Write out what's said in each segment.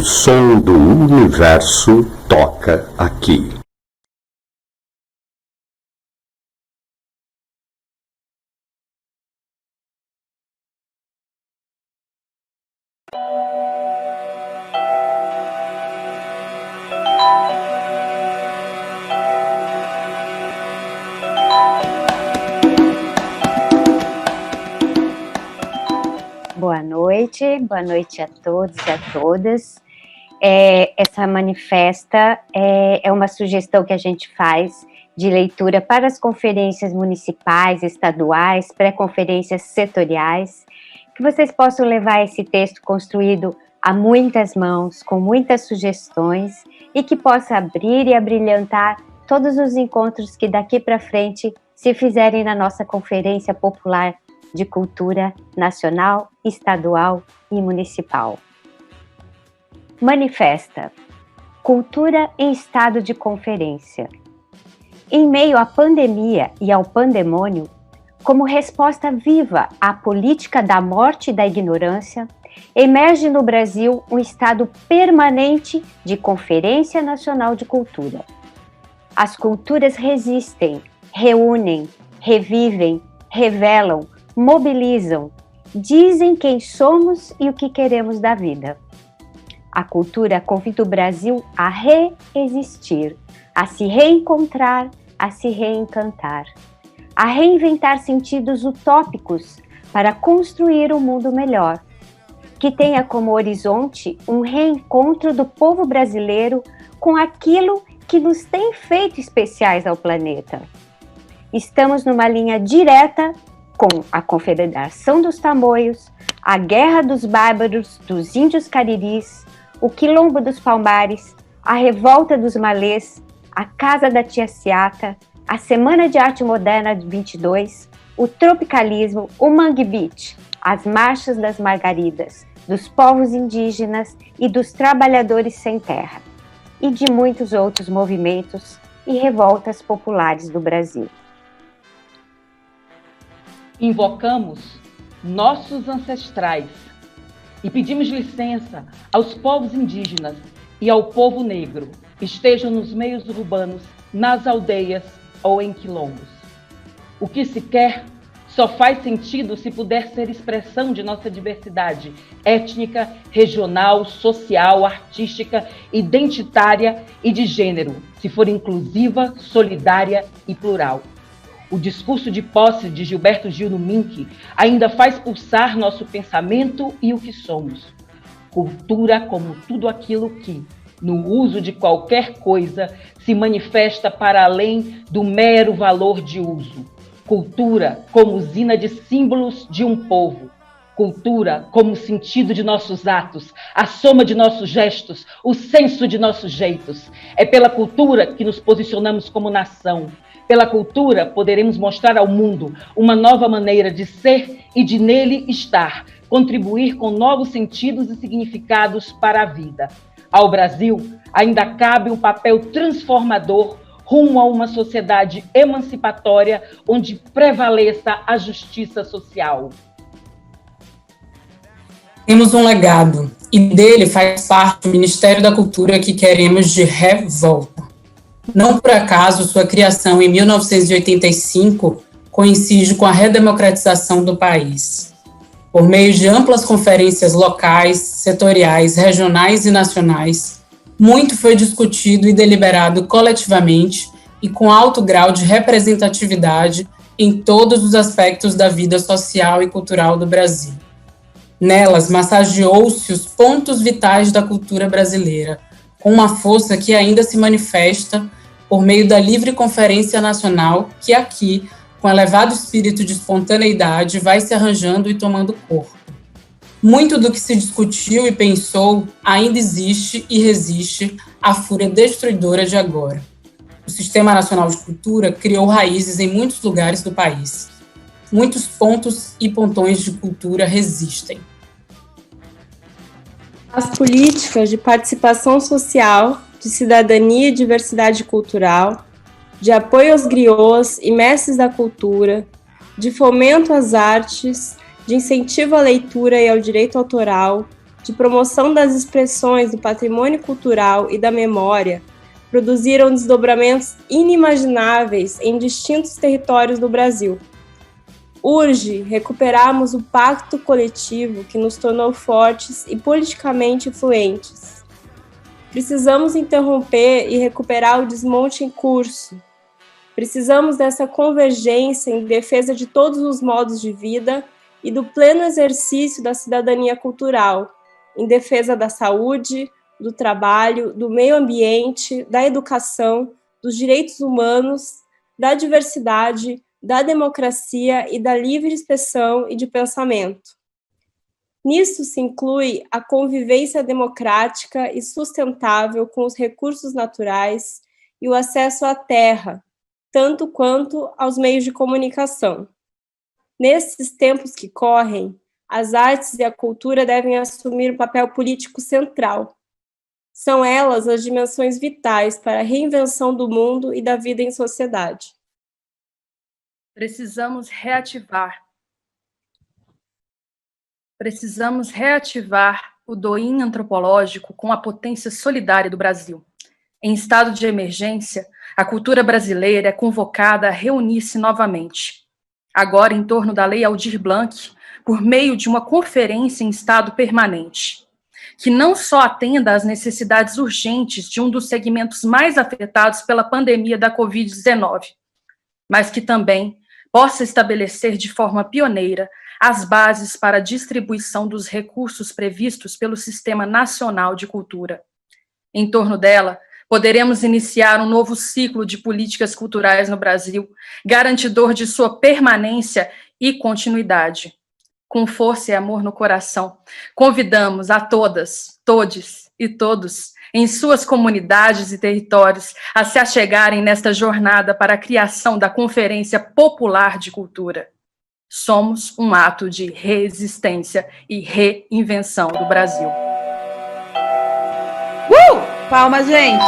som do universo toca aqui. Boa noite a todos e a todas. Essa manifesta é uma sugestão que a gente faz de leitura para as conferências municipais, estaduais, pré-conferências setoriais, que vocês possam levar esse texto construído a muitas mãos, com muitas sugestões, e que possa abrir e abrilhantar todos os encontros que daqui para frente se fizerem na nossa Conferência Popular de Cultura Nacional, Estadual e Municipal. Manifesta: Cultura em estado de conferência. Em meio à pandemia e ao pandemônio, como resposta viva à política da morte e da ignorância, emerge no Brasil um estado permanente de Conferência Nacional de Cultura. As culturas resistem, reúnem, revivem, revelam, mobilizam, dizem quem somos e o que queremos da vida. A cultura convida o Brasil a reexistir, a se reencontrar, a se reencantar, a reinventar sentidos utópicos para construir um mundo melhor, que tenha como horizonte um reencontro do povo brasileiro com aquilo que nos tem feito especiais ao planeta. Estamos numa linha direta com a Confederação dos Tamoios, a Guerra dos Bárbaros dos Índios Cariris, o Quilombo dos Palmares, a Revolta dos Malês, a Casa da Tia Ciata, a Semana de Arte Moderna de 22, o Tropicalismo, o Mangue Beach, as Marchas das Margaridas, dos povos indígenas e dos trabalhadores sem terra, e de muitos outros movimentos e revoltas populares do Brasil. Invocamos nossos ancestrais e pedimos licença aos povos indígenas e ao povo negro, estejam nos meios urbanos, nas aldeias ou em quilombos. O que se quer só faz sentido se puder ser expressão de nossa diversidade étnica, regional, social, artística, identitária e de gênero, se for inclusiva, solidária e plural. O discurso de posse de Gilberto Gil no MINC ainda faz pulsar nosso pensamento e o que somos. Cultura como tudo aquilo que, no uso de qualquer coisa, se manifesta para além do mero valor de uso. Cultura como usina de símbolos de um povo. Cultura como sentido de nossos atos, a soma de nossos gestos, o senso de nossos jeitos. É pela cultura que nos posicionamos como nação. Pela cultura, poderemos mostrar ao mundo uma nova maneira de ser e de nele estar, contribuir com novos sentidos e significados para a vida. Ao Brasil, ainda cabe um papel transformador rumo a uma sociedade emancipatória onde prevaleça a justiça social. Temos um legado, e dele faz parte o Ministério da Cultura que queremos de revolta. Não por acaso, sua criação em 1985 coincide com a redemocratização do país. Por meio de amplas conferências locais, setoriais, regionais e nacionais, muito foi discutido e deliberado coletivamente e com alto grau de representatividade em todos os aspectos da vida social e cultural do Brasil. Nelas, massageou-se os pontos vitais da cultura brasileira, com uma força que ainda se manifesta por meio da Livre Conferência Nacional, que aqui, com elevado espírito de espontaneidade, vai se arranjando e tomando corpo. Muito do que se discutiu e pensou ainda existe e resiste à fúria destruidora de agora. O Sistema Nacional de Cultura criou raízes em muitos lugares do país. Muitos pontos e pontões de cultura resistem. As políticas de participação social, de cidadania e diversidade cultural, de apoio aos griots e mestres da cultura, de fomento às artes, de incentivo à leitura e ao direito autoral, de promoção das expressões do patrimônio cultural e da memória produziram desdobramentos inimagináveis em distintos territórios do Brasil. Urge recuperarmos o pacto coletivo que nos tornou fortes e politicamente influentes. Precisamos interromper e recuperar o desmonte em curso. Precisamos dessa convergência em defesa de todos os modos de vida e do pleno exercício da cidadania cultural, em defesa da saúde, do trabalho, do meio ambiente, da educação, dos direitos humanos, da diversidade, da democracia e da livre expressão e de pensamento. Nisso se inclui a convivência democrática e sustentável com os recursos naturais e o acesso à terra, tanto quanto aos meios de comunicação. Nesses tempos que correm, as artes e a cultura devem assumir um papel político central. São elas as dimensões vitais para a reinvenção do mundo e da vida em sociedade. Precisamos reativar o DOIM antropológico com a potência solidária do Brasil. Em estado de emergência, a cultura brasileira é convocada a reunir-se novamente, agora em torno da Lei Aldir Blanc, por meio de uma conferência em estado permanente, que não só atenda às necessidades urgentes de um dos segmentos mais afetados pela pandemia da Covid-19, mas que também possa estabelecer de forma pioneira as bases para a distribuição dos recursos previstos pelo Sistema Nacional de Cultura. Em torno dela, poderemos iniciar um novo ciclo de políticas culturais no Brasil, garantidor de sua permanência e continuidade. Com força e amor no coração, convidamos a todas, todes e todos, em suas comunidades e territórios, a se achegarem nesta jornada para a criação da Conferência Popular de Cultura. Somos um ato de resistência e reinvenção do Brasil. Palmas, gente!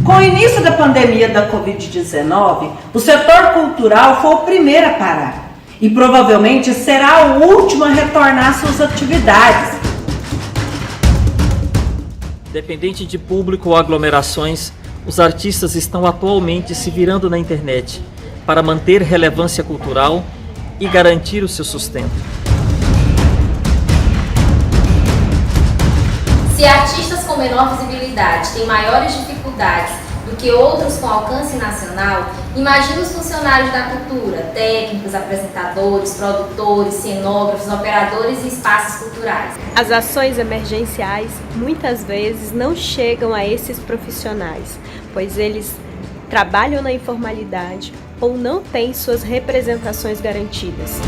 Com o início da pandemia da Covid-19, o setor cultural foi o primeiro a parar e provavelmente será o último a retornar suas atividades. Dependente de público ou aglomerações, os artistas estão atualmente se virando na internet para manter relevância cultural e garantir o seu sustento. Se artistas com menor visibilidade têm maiores dificuldades do que outros com alcance nacional, imagine os funcionários da cultura, técnicos, apresentadores, produtores, cenógrafos, operadores e espaços culturais. As ações emergenciais muitas vezes não chegam a esses profissionais, pois eles trabalham na informalidade ou não têm suas representações garantidas.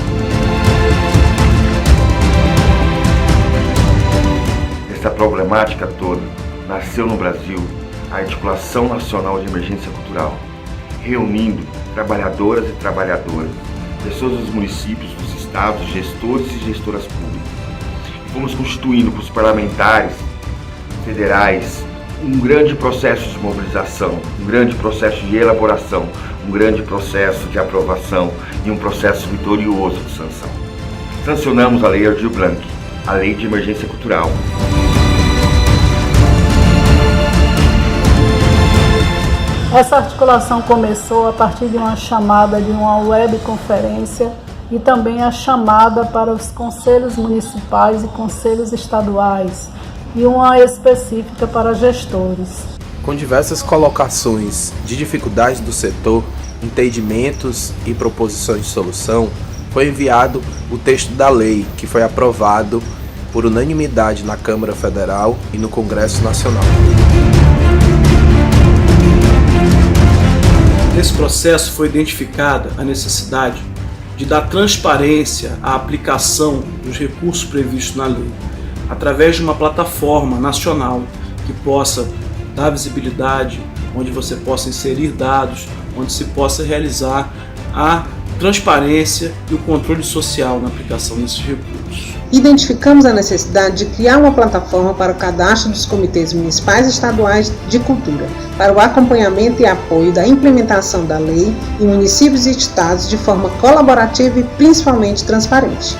Essa problemática toda nasceu no Brasil a Articulação Nacional de Emergência Cultural, reunindo trabalhadoras e trabalhadores, pessoas dos municípios, dos estados, gestores e gestoras públicas. E fomos constituindo para os parlamentares federais um grande processo de mobilização, um grande processo de elaboração, um grande processo de aprovação e um processo vitorioso de sanção. Sancionamos a Lei Aldir Blanc, a Lei de Emergência Cultural. Essa articulação começou a partir de uma chamada de uma webconferência e também a chamada para os conselhos municipais e conselhos estaduais e uma específica para gestores. Com diversas colocações de dificuldades do setor, entendimentos e proposições de solução, foi enviado o texto da lei, que foi aprovado por unanimidade na Câmara Federal e no Congresso Nacional. desse processo foi identificada a necessidade de dar transparência à aplicação dos recursos previstos na lei, através de uma plataforma nacional que possa dar visibilidade, onde você possa inserir dados, onde se possa realizar a transparência e o controle social na aplicação desses recursos. Identificamos a necessidade de criar uma plataforma para o cadastro dos comitês municipais e estaduais de cultura, para o acompanhamento e apoio da implementação da lei em municípios e estados de forma colaborativa e principalmente transparente.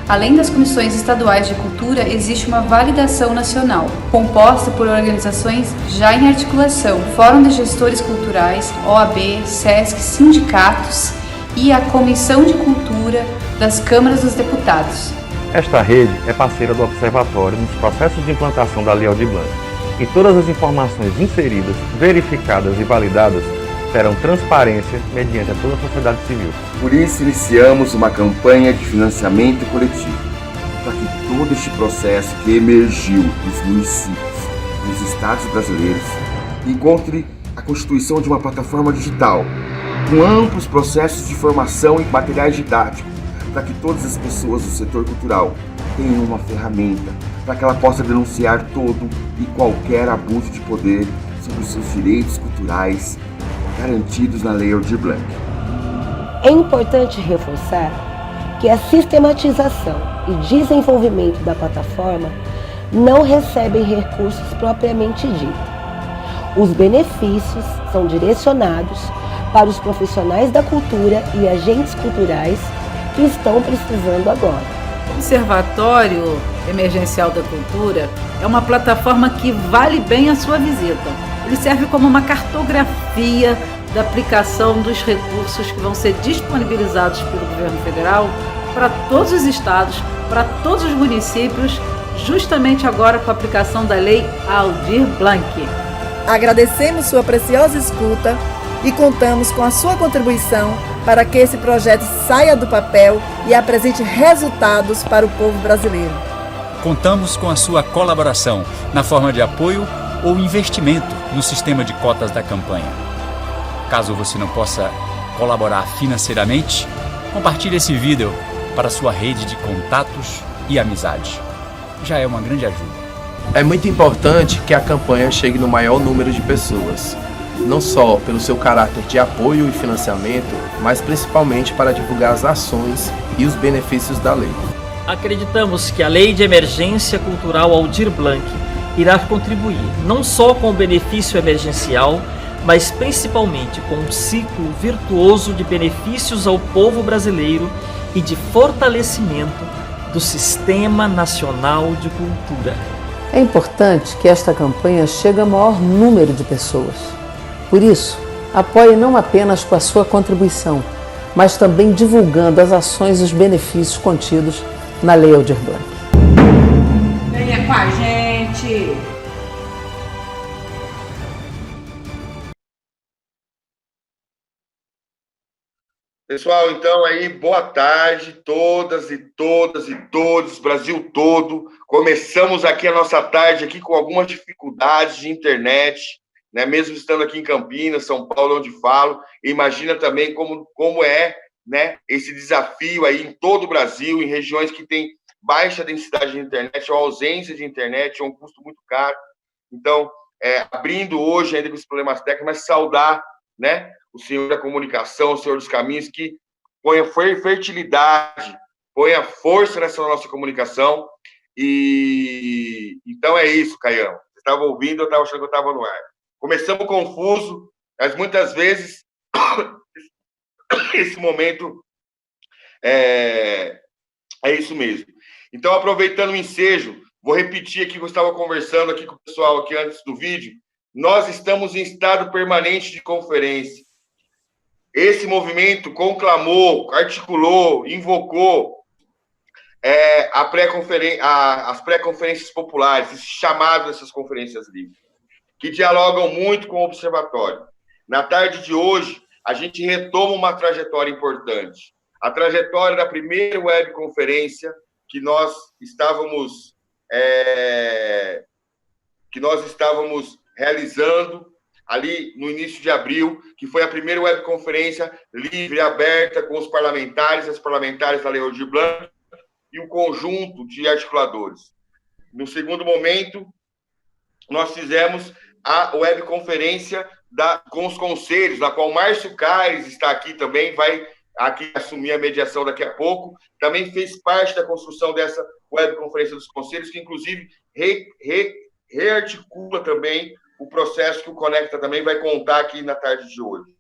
Além das comissões estaduais de cultura, existe uma validação nacional, composta por organizações já em articulação, Fórum de Gestores Culturais, OAB, SESC, sindicatos e a Comissão de Cultura das Câmaras dos Deputados. Esta rede é parceira do Observatório nos processos de implantação da Lei Aldir Blanc, e todas as informações inseridas, verificadas e validadas terão transparência mediante a toda a sociedade civil. Por isso, iniciamos uma campanha de financiamento coletivo, para que todo este processo que emergiu dos municípios, dos estados brasileiros, encontre a constituição de uma plataforma digital, com amplos processos de formação e materiais didáticos, para que todas as pessoas do setor cultural tenham uma ferramenta, para que ela possa denunciar todo e qualquer abuso de poder sobre os seus direitos culturais garantidos na Lei Aldir Blanc. É importante reforçar que a sistematização e desenvolvimento da plataforma não recebem recursos propriamente dito. Os benefícios são direcionados para os profissionais da cultura e agentes culturais que estão precisando agora. O Observatório Emergencial da Cultura é uma plataforma que vale bem a sua visita. Ele serve como uma cartografia da aplicação dos recursos que vão ser disponibilizados pelo governo federal para todos os estados, para todos os municípios, justamente agora com a aplicação da Lei Aldir Blanc. Agradecemos sua preciosa escuta e contamos com a sua contribuição para que esse projeto saia do papel e apresente resultados para o povo brasileiro. Contamos com a sua colaboração na forma de apoio ou investimento no sistema de cotas da campanha. Caso você não possa colaborar financeiramente, compartilhe esse vídeo para sua rede de contatos e amizade. Já é uma grande ajuda. É muito importante que a campanha chegue no maior número de pessoas, não só pelo seu caráter de apoio e financiamento, mas principalmente para divulgar as ações e os benefícios da lei. Acreditamos que a Lei de Emergência Cultural Aldir Blanc irá contribuir não só com o benefício emergencial, mas principalmente com um ciclo virtuoso de benefícios ao povo brasileiro e de fortalecimento do Sistema Nacional de Cultura. É importante que esta campanha chegue ao maior número de pessoas. Por isso, apoie não apenas com a sua contribuição, mas também divulgando as ações e os benefícios contidos na Lei Aldir Blanc. Venha com a gente! Pessoal, então aí, boa tarde, todas e todos, Brasil todo. Começamos aqui a nossa tarde aqui com algumas dificuldades de internet, né? Mesmo estando aqui em Campinas, São Paulo, onde falo. Imagina também como é, né, esse desafio aí em todo o Brasil, em regiões que tem baixa densidade de internet, ou ausência de internet, ou um custo muito caro. Então, abrindo hoje ainda com esses problemas técnicos, mas saudar, né, o Senhor da comunicação, o Senhor dos caminhos, que ponha fertilidade, ponha força nessa nossa comunicação. E então é isso, Caião. Você estava ouvindo, eu estava achando que eu estava no ar. Começamos confuso, mas muitas vezes esse momento é isso mesmo. Então, aproveitando o ensejo, vou repetir aqui que eu estava conversando aqui com o pessoal aqui antes do vídeo. Nós estamos em estado permanente de conferência. Esse movimento conclamou, articulou, invocou as pré-conferências populares, esse chamado dessas conferências livres, que dialogam muito com o Observatório. Na tarde de hoje, a gente retoma uma trajetória importante. A trajetória da primeira webconferência que nós estávamos realizando ali no início de abril, que foi a primeira webconferência livre, aberta, com os parlamentares, as parlamentares da Lei Aldir Blanc e um conjunto de articuladores. No segundo momento, nós fizemos a webconferência com os conselhos, na qual o Márcio Caires está aqui também, vai aqui assumir a mediação daqui a pouco, também fez parte da construção dessa webconferência dos conselhos, que inclusive rearticula também o processo que o Conecta também vai contar aqui na tarde de hoje.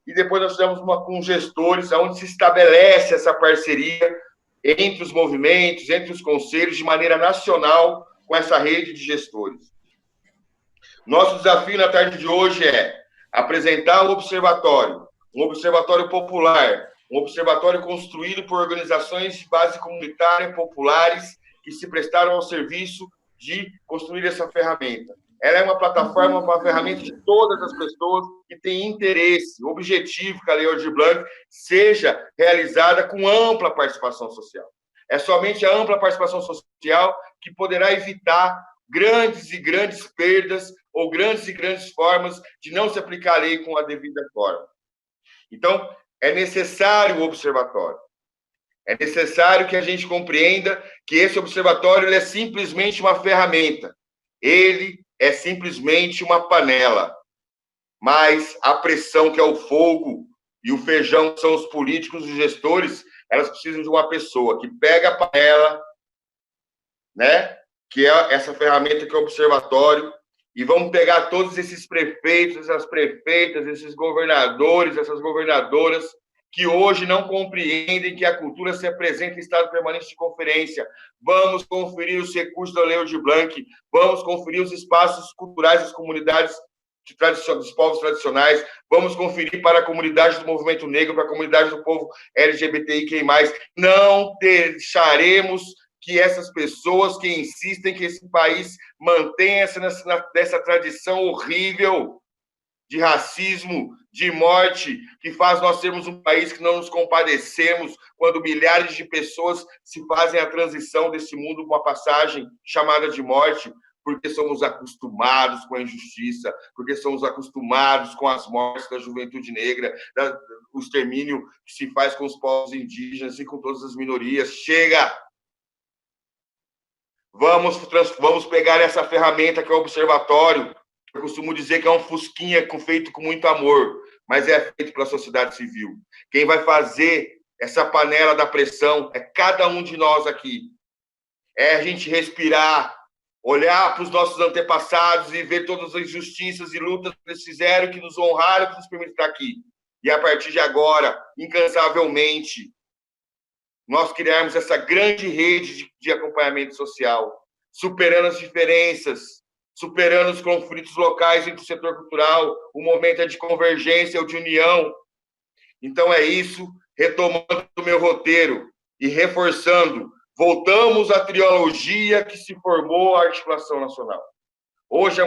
E depois nós fizemos uma com gestores, onde se estabelece essa parceria entre os movimentos, entre os conselhos, de maneira nacional, com essa rede de gestores. Nosso desafio na tarde de hoje é apresentar um observatório popular, um observatório construído por organizações de base comunitária populares que se prestaram ao serviço de construir essa ferramenta. Ela é uma plataforma, uma ferramenta de todas as pessoas que têm interesse, objetivo que a Lei Aldir Blanc seja realizada com ampla participação social. É somente a ampla participação social que poderá evitar grandes e grandes perdas ou grandes e grandes formas de não se aplicar a lei com a devida forma. Então, é necessário o observatório. É necessário que a gente compreenda que esse observatório ele é simplesmente uma ferramenta. Ele é simplesmente uma panela. Mas a pressão, que é o fogo, e o feijão, que são os políticos, os gestores, elas precisam de uma pessoa que pega a panela, né? Que é essa ferramenta que é o observatório, e vamos pegar todos esses prefeitos, essas prefeitas, esses governadores, essas governadoras, que hoje não compreendem que a cultura se apresenta em estado permanente de conferência. Vamos conferir os recursos da Lei Aldir Blanc, vamos conferir os espaços culturais das comunidades dos povos tradicionais, vamos conferir para a comunidade do movimento negro, para a comunidade do povo LGBTIQI+. Não deixaremos que essas pessoas que insistem que esse país mantenha essa tradição horrível de racismo, de morte, que faz nós sermos um país que não nos compadecemos quando milhares de pessoas se fazem a transição desse mundo com a passagem chamada de morte, porque somos acostumados com a injustiça, porque somos acostumados com as mortes da juventude negra, o extermínio que se faz com os povos indígenas e com todas as minorias. Chega! Vamos pegar essa ferramenta que é o observatório. Eu costumo dizer que é um fusquinha feito com muito amor, mas é feito pela sociedade civil. Quem vai fazer essa panela da pressão é cada um de nós aqui. É a gente respirar, olhar para os nossos antepassados e ver todas as injustiças e lutas que eles fizeram, que nos honraram, que nos permitem estar aqui. E a partir de agora, incansavelmente, nós criarmos essa grande rede de acompanhamento social, superando as diferenças, superando os conflitos locais entre o setor cultural. O momento é de convergência ou de união. Então é isso, retomando o meu roteiro e reforçando, voltamos à trilogia que se formou a Articulação Nacional. Hoje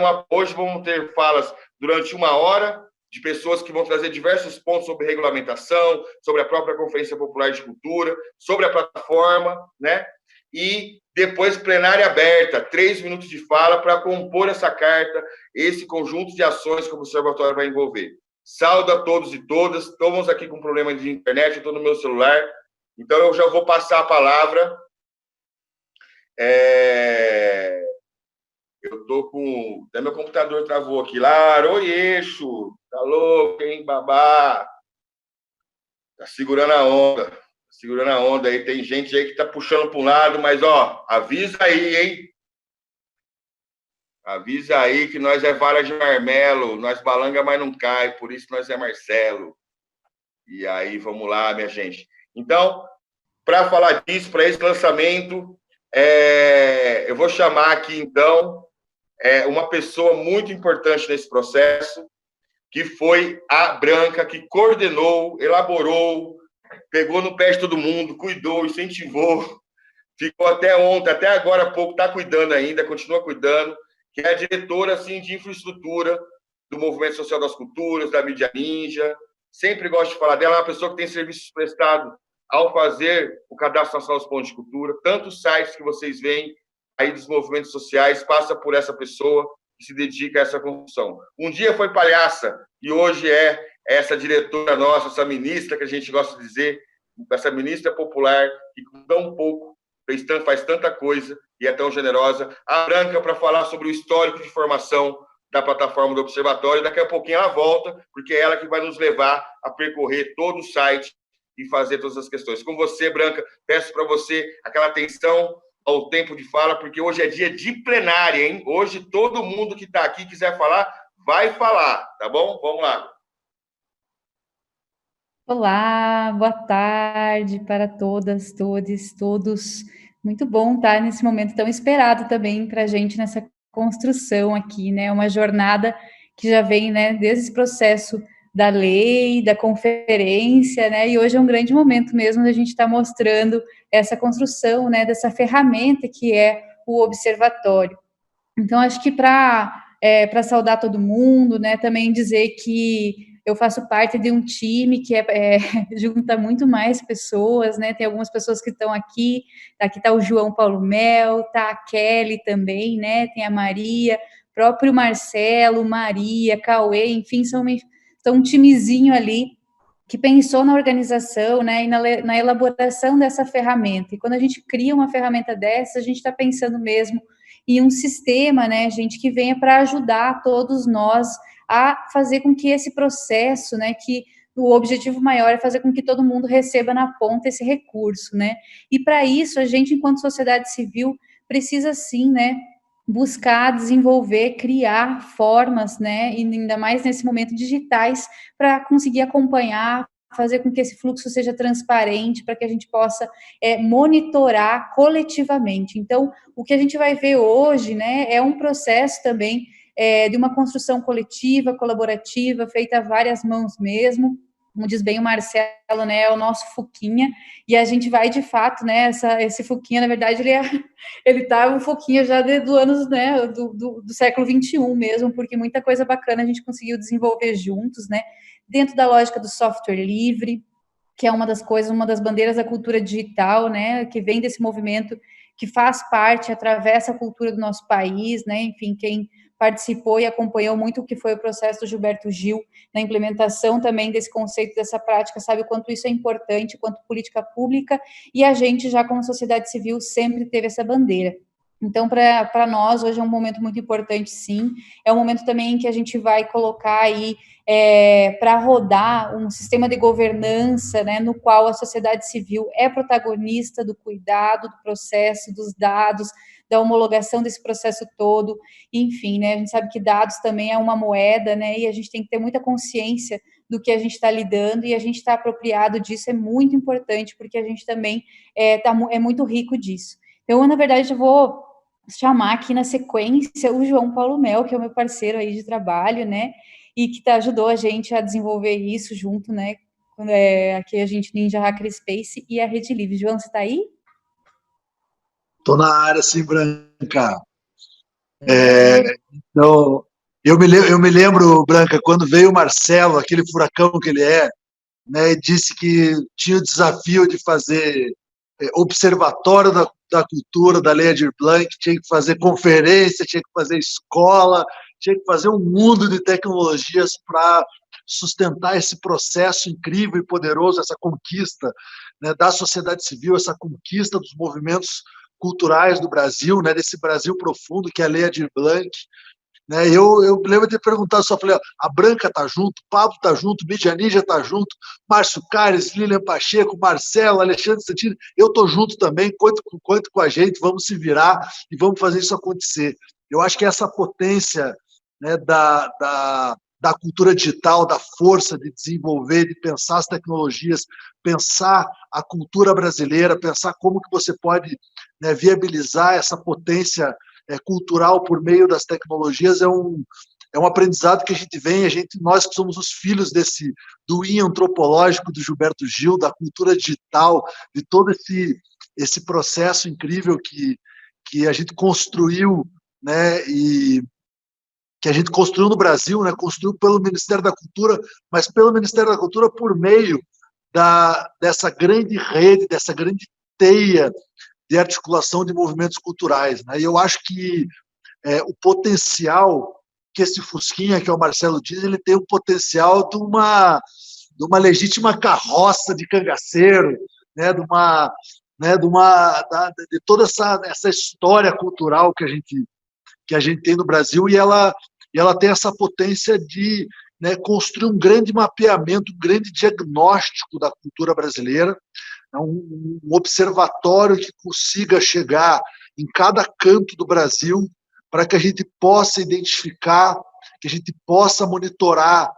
vamos ter falas durante 1 hora, de pessoas que vão trazer diversos pontos sobre regulamentação, sobre a própria Conferência Popular de Cultura, sobre a plataforma, né? E depois plenária aberta, 3 minutos de fala para compor essa carta, esse conjunto de ações que o Observatório vai envolver. Saúdo a todos e todas, estamos aqui com problema de internet, eu estou no meu celular, então eu já vou passar a palavra. Eu tô com... Até meu computador travou aqui. Oi, eixo! Tá louco, hein, babá? Tá segurando a onda. Segurando a onda aí. Tem gente aí que tá puxando para um lado, mas, ó, avisa aí, hein? Avisa aí que nós é vara de marmelo. Nós balanga, mas não cai. Por isso nós é Marcelo. E aí, vamos lá, minha gente. Então, para falar disso, para esse lançamento, eu vou chamar aqui, então, uma pessoa muito importante nesse processo, que foi a Branca, que coordenou, elaborou, pegou no pé de todo mundo, cuidou, incentivou, ficou até ontem, até agora há pouco, está cuidando ainda, continua cuidando, que é a diretora assim, de infraestrutura do Movimento Social das Culturas, da Mídia Ninja. Sempre gosto de falar dela, é uma pessoa que tem serviços prestados ao fazer o Cadastro Nacional dos Pontos de Cultura. Tantos sites que vocês veem aí dos movimentos sociais, passa por essa pessoa, que se dedica a essa construção. Um dia foi palhaça e hoje é essa diretora nossa, essa ministra que a gente gosta de dizer, essa ministra popular que com tão pouco faz tanta coisa e é tão generosa. A Branca para falar sobre o histórico de formação da plataforma do Observatório. Daqui a pouquinho ela volta, porque é ela que vai nos levar a percorrer todo o site e fazer todas as questões. Com você, Branca, peço para você aquela atenção ao tempo de fala, porque hoje é dia de plenária, hein? Hoje todo mundo que está aqui quiser falar, vai falar, tá bom? Vamos lá. Olá, boa tarde para todas, todos, todos. Muito bom estar nesse momento tão esperado também para a gente nessa construção aqui, né? Uma jornada que já vem, né, desde esse processo da lei, da conferência, né? E hoje é um grande momento mesmo da gente estar mostrando essa construção, né, dessa ferramenta que é o observatório. Então, acho que para saudar todo mundo, né, também dizer que eu faço parte de um time que junta muito mais pessoas, né? Tem algumas pessoas que estão aqui está o João Paulo Mel, tá a Kelly também, né? Tem a Maria, próprio Marcelo, Maria, Cauê, enfim, são um timezinho ali que pensou na organização, né, e na elaboração dessa ferramenta. E quando a gente cria uma ferramenta dessa, a gente está pensando mesmo em um sistema, né, gente, que venha para ajudar todos nós a fazer com que esse processo, né, que o objetivo maior é fazer com que todo mundo receba na ponta esse recurso, né, e para isso a gente, enquanto sociedade civil, precisa sim, né, buscar, desenvolver, criar formas, né, e ainda mais nesse momento digitais, para conseguir acompanhar, fazer com que esse fluxo seja transparente, para que a gente possa monitorar coletivamente. Então, o que a gente vai ver hoje, né, é um processo também de uma construção coletiva, colaborativa, feita a várias mãos mesmo, como diz bem o Marcelo, né, é o nosso Fuquinha, e a gente vai, de fato, né, esse Fuquinha, na verdade, ele tá um Fuquinha já do anos, né, do século XXI mesmo, porque muita coisa bacana a gente conseguiu desenvolver juntos, né, dentro da lógica do software livre, que é uma das coisas, uma das bandeiras da cultura digital, né, que vem desse movimento que faz parte, atravessa a cultura do nosso país, né, enfim, quem participou e acompanhou muito o que foi o processo do Gilberto Gil, na implementação também desse conceito, dessa prática, sabe o quanto isso é importante, quanto política pública, e a gente já como sociedade civil sempre teve essa bandeira. Então, para nós, hoje é um momento muito importante, sim, é um momento também em que a gente vai colocar aí para rodar um sistema de governança, né, no qual a sociedade civil é protagonista do cuidado, do processo, dos dados, da homologação desse processo todo, enfim, né, a gente sabe que dados também é uma moeda, né, e a gente tem que ter muita consciência do que a gente está lidando, e a gente está apropriado disso, é muito importante, porque a gente também é muito rico disso. Então, na verdade, eu vou chamar aqui na sequência o João Paulo Mel, que é o meu parceiro aí de trabalho, né, e que ajudou a gente a desenvolver isso junto, né, aqui a gente Ninja Hackerspace e a Rede Livre. João, você está aí? Estou na área, sim, Branca. Então, eu me lembro, Branca, quando veio o Marcelo, aquele furacão que ele é, né, e disse que tinha o desafio de fazer observatório da cultura, da Lei Aldir Blanc, tinha que fazer conferência, tinha que fazer escola, tinha que fazer um mundo de tecnologias para sustentar esse processo incrível e poderoso, essa conquista, né, da sociedade civil, essa conquista dos movimentos culturais do Brasil, né, desse Brasil profundo que é a Lei Aldir Blanc. Né, eu lembro de perguntar só, falei, a Branca está junto, Pablo está junto, Mídia Ninja está junto, Márcio Caires, Lilian Pacheco, Marcelo, Alexandre Santini, eu estou junto também, conto com a gente, vamos se virar e vamos fazer isso acontecer. Eu acho que essa potência, né, da cultura digital, da força de desenvolver, de pensar as tecnologias, pensar a cultura brasileira, pensar como que você pode, né, viabilizar essa potência cultural por meio das tecnologias, é um aprendizado que a gente vem, nós que somos os filhos do antropológico do Gilberto Gil, da cultura digital, de todo esse processo incrível que a gente construiu, né, e que a gente construiu no Brasil, né, construiu pelo Ministério da Cultura, mas pelo Ministério da Cultura por meio dessa grande rede, dessa grande teia de articulação de movimentos culturais. Né? E eu acho que o potencial que esse Fusquinha, que é o Marcelo diz, ele tem o potencial de uma legítima carroça de cangaceiro, né, de toda essa história cultural que a gente tem no Brasil, e ela tem essa potência de, né, construir um grande mapeamento, um grande diagnóstico da cultura brasileira, um observatório que consiga chegar em cada canto do Brasil para que a gente possa identificar, que a gente possa monitorar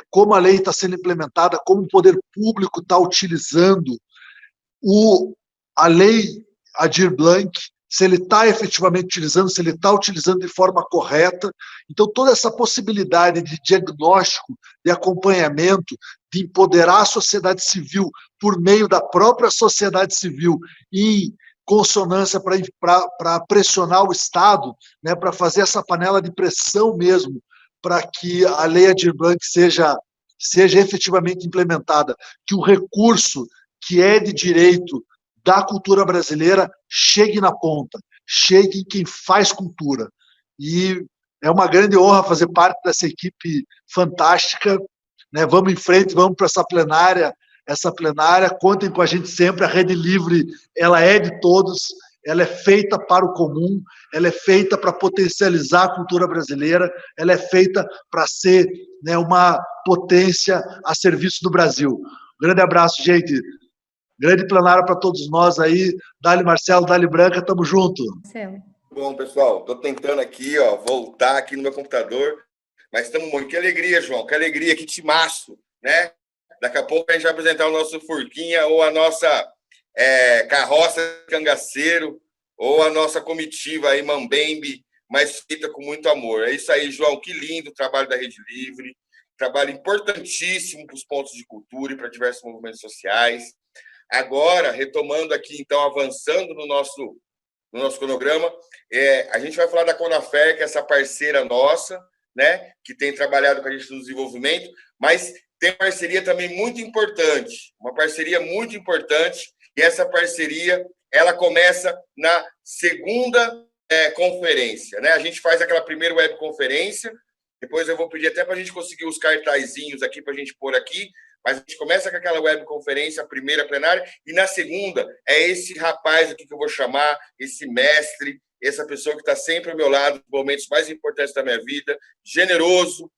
como a lei está sendo implementada, como o poder público está utilizando a lei Aldir Blanc, se ele está efetivamente utilizando, se ele está utilizando de forma correta. Então, toda essa possibilidade de diagnóstico, de acompanhamento, de empoderar a sociedade civil por meio da própria sociedade civil em consonância para pressionar o Estado, né, para fazer essa panela de pressão mesmo, para que a lei Aldir Blanc seja efetivamente implementada, que o recurso que é de direito da cultura brasileira chegue na ponta, chegue em quem faz cultura. E é uma grande honra fazer parte dessa equipe fantástica, né? Vamos em frente, vamos para essa plenária, contem com a gente sempre. A Rede Livre, ela é de todos, ela é feita para o comum, ela é feita para potencializar a cultura brasileira, ela é feita para ser, né, uma potência a serviço do Brasil. Um grande abraço, gente. Grande plenário para todos nós aí. Dali Marcelo, Dali Branca, tamo junto. Marcelo. Bom, pessoal, estou tentando aqui, voltar aqui no meu computador, mas estamos muito. Que alegria, João, que alegria, que timaço, né? Daqui a pouco a gente vai apresentar o nosso Furquinha ou a nossa carroça cangaceiro ou a nossa comitiva aí, Mambembe, mas feita com muito amor. É isso aí, João, que lindo o trabalho da Rede Livre, trabalho importantíssimo para os pontos de cultura e para diversos movimentos sociais. Agora, retomando aqui, então, avançando no nosso cronograma, a gente vai falar da Conafer, que é essa parceira nossa, né, que tem trabalhado com a gente no desenvolvimento, mas tem uma parceria também muito importante, e essa parceria, ela começa na segunda conferência, né? A gente faz aquela primeira webconferência, depois eu vou pedir até para a gente conseguir os cartazinhos aqui, para a gente pôr aqui, mas a gente começa com aquela webconferência, a primeira plenária, e na segunda é esse rapaz aqui que eu vou chamar, esse mestre, essa pessoa que está sempre ao meu lado nos momentos mais importantes da minha vida, generoso,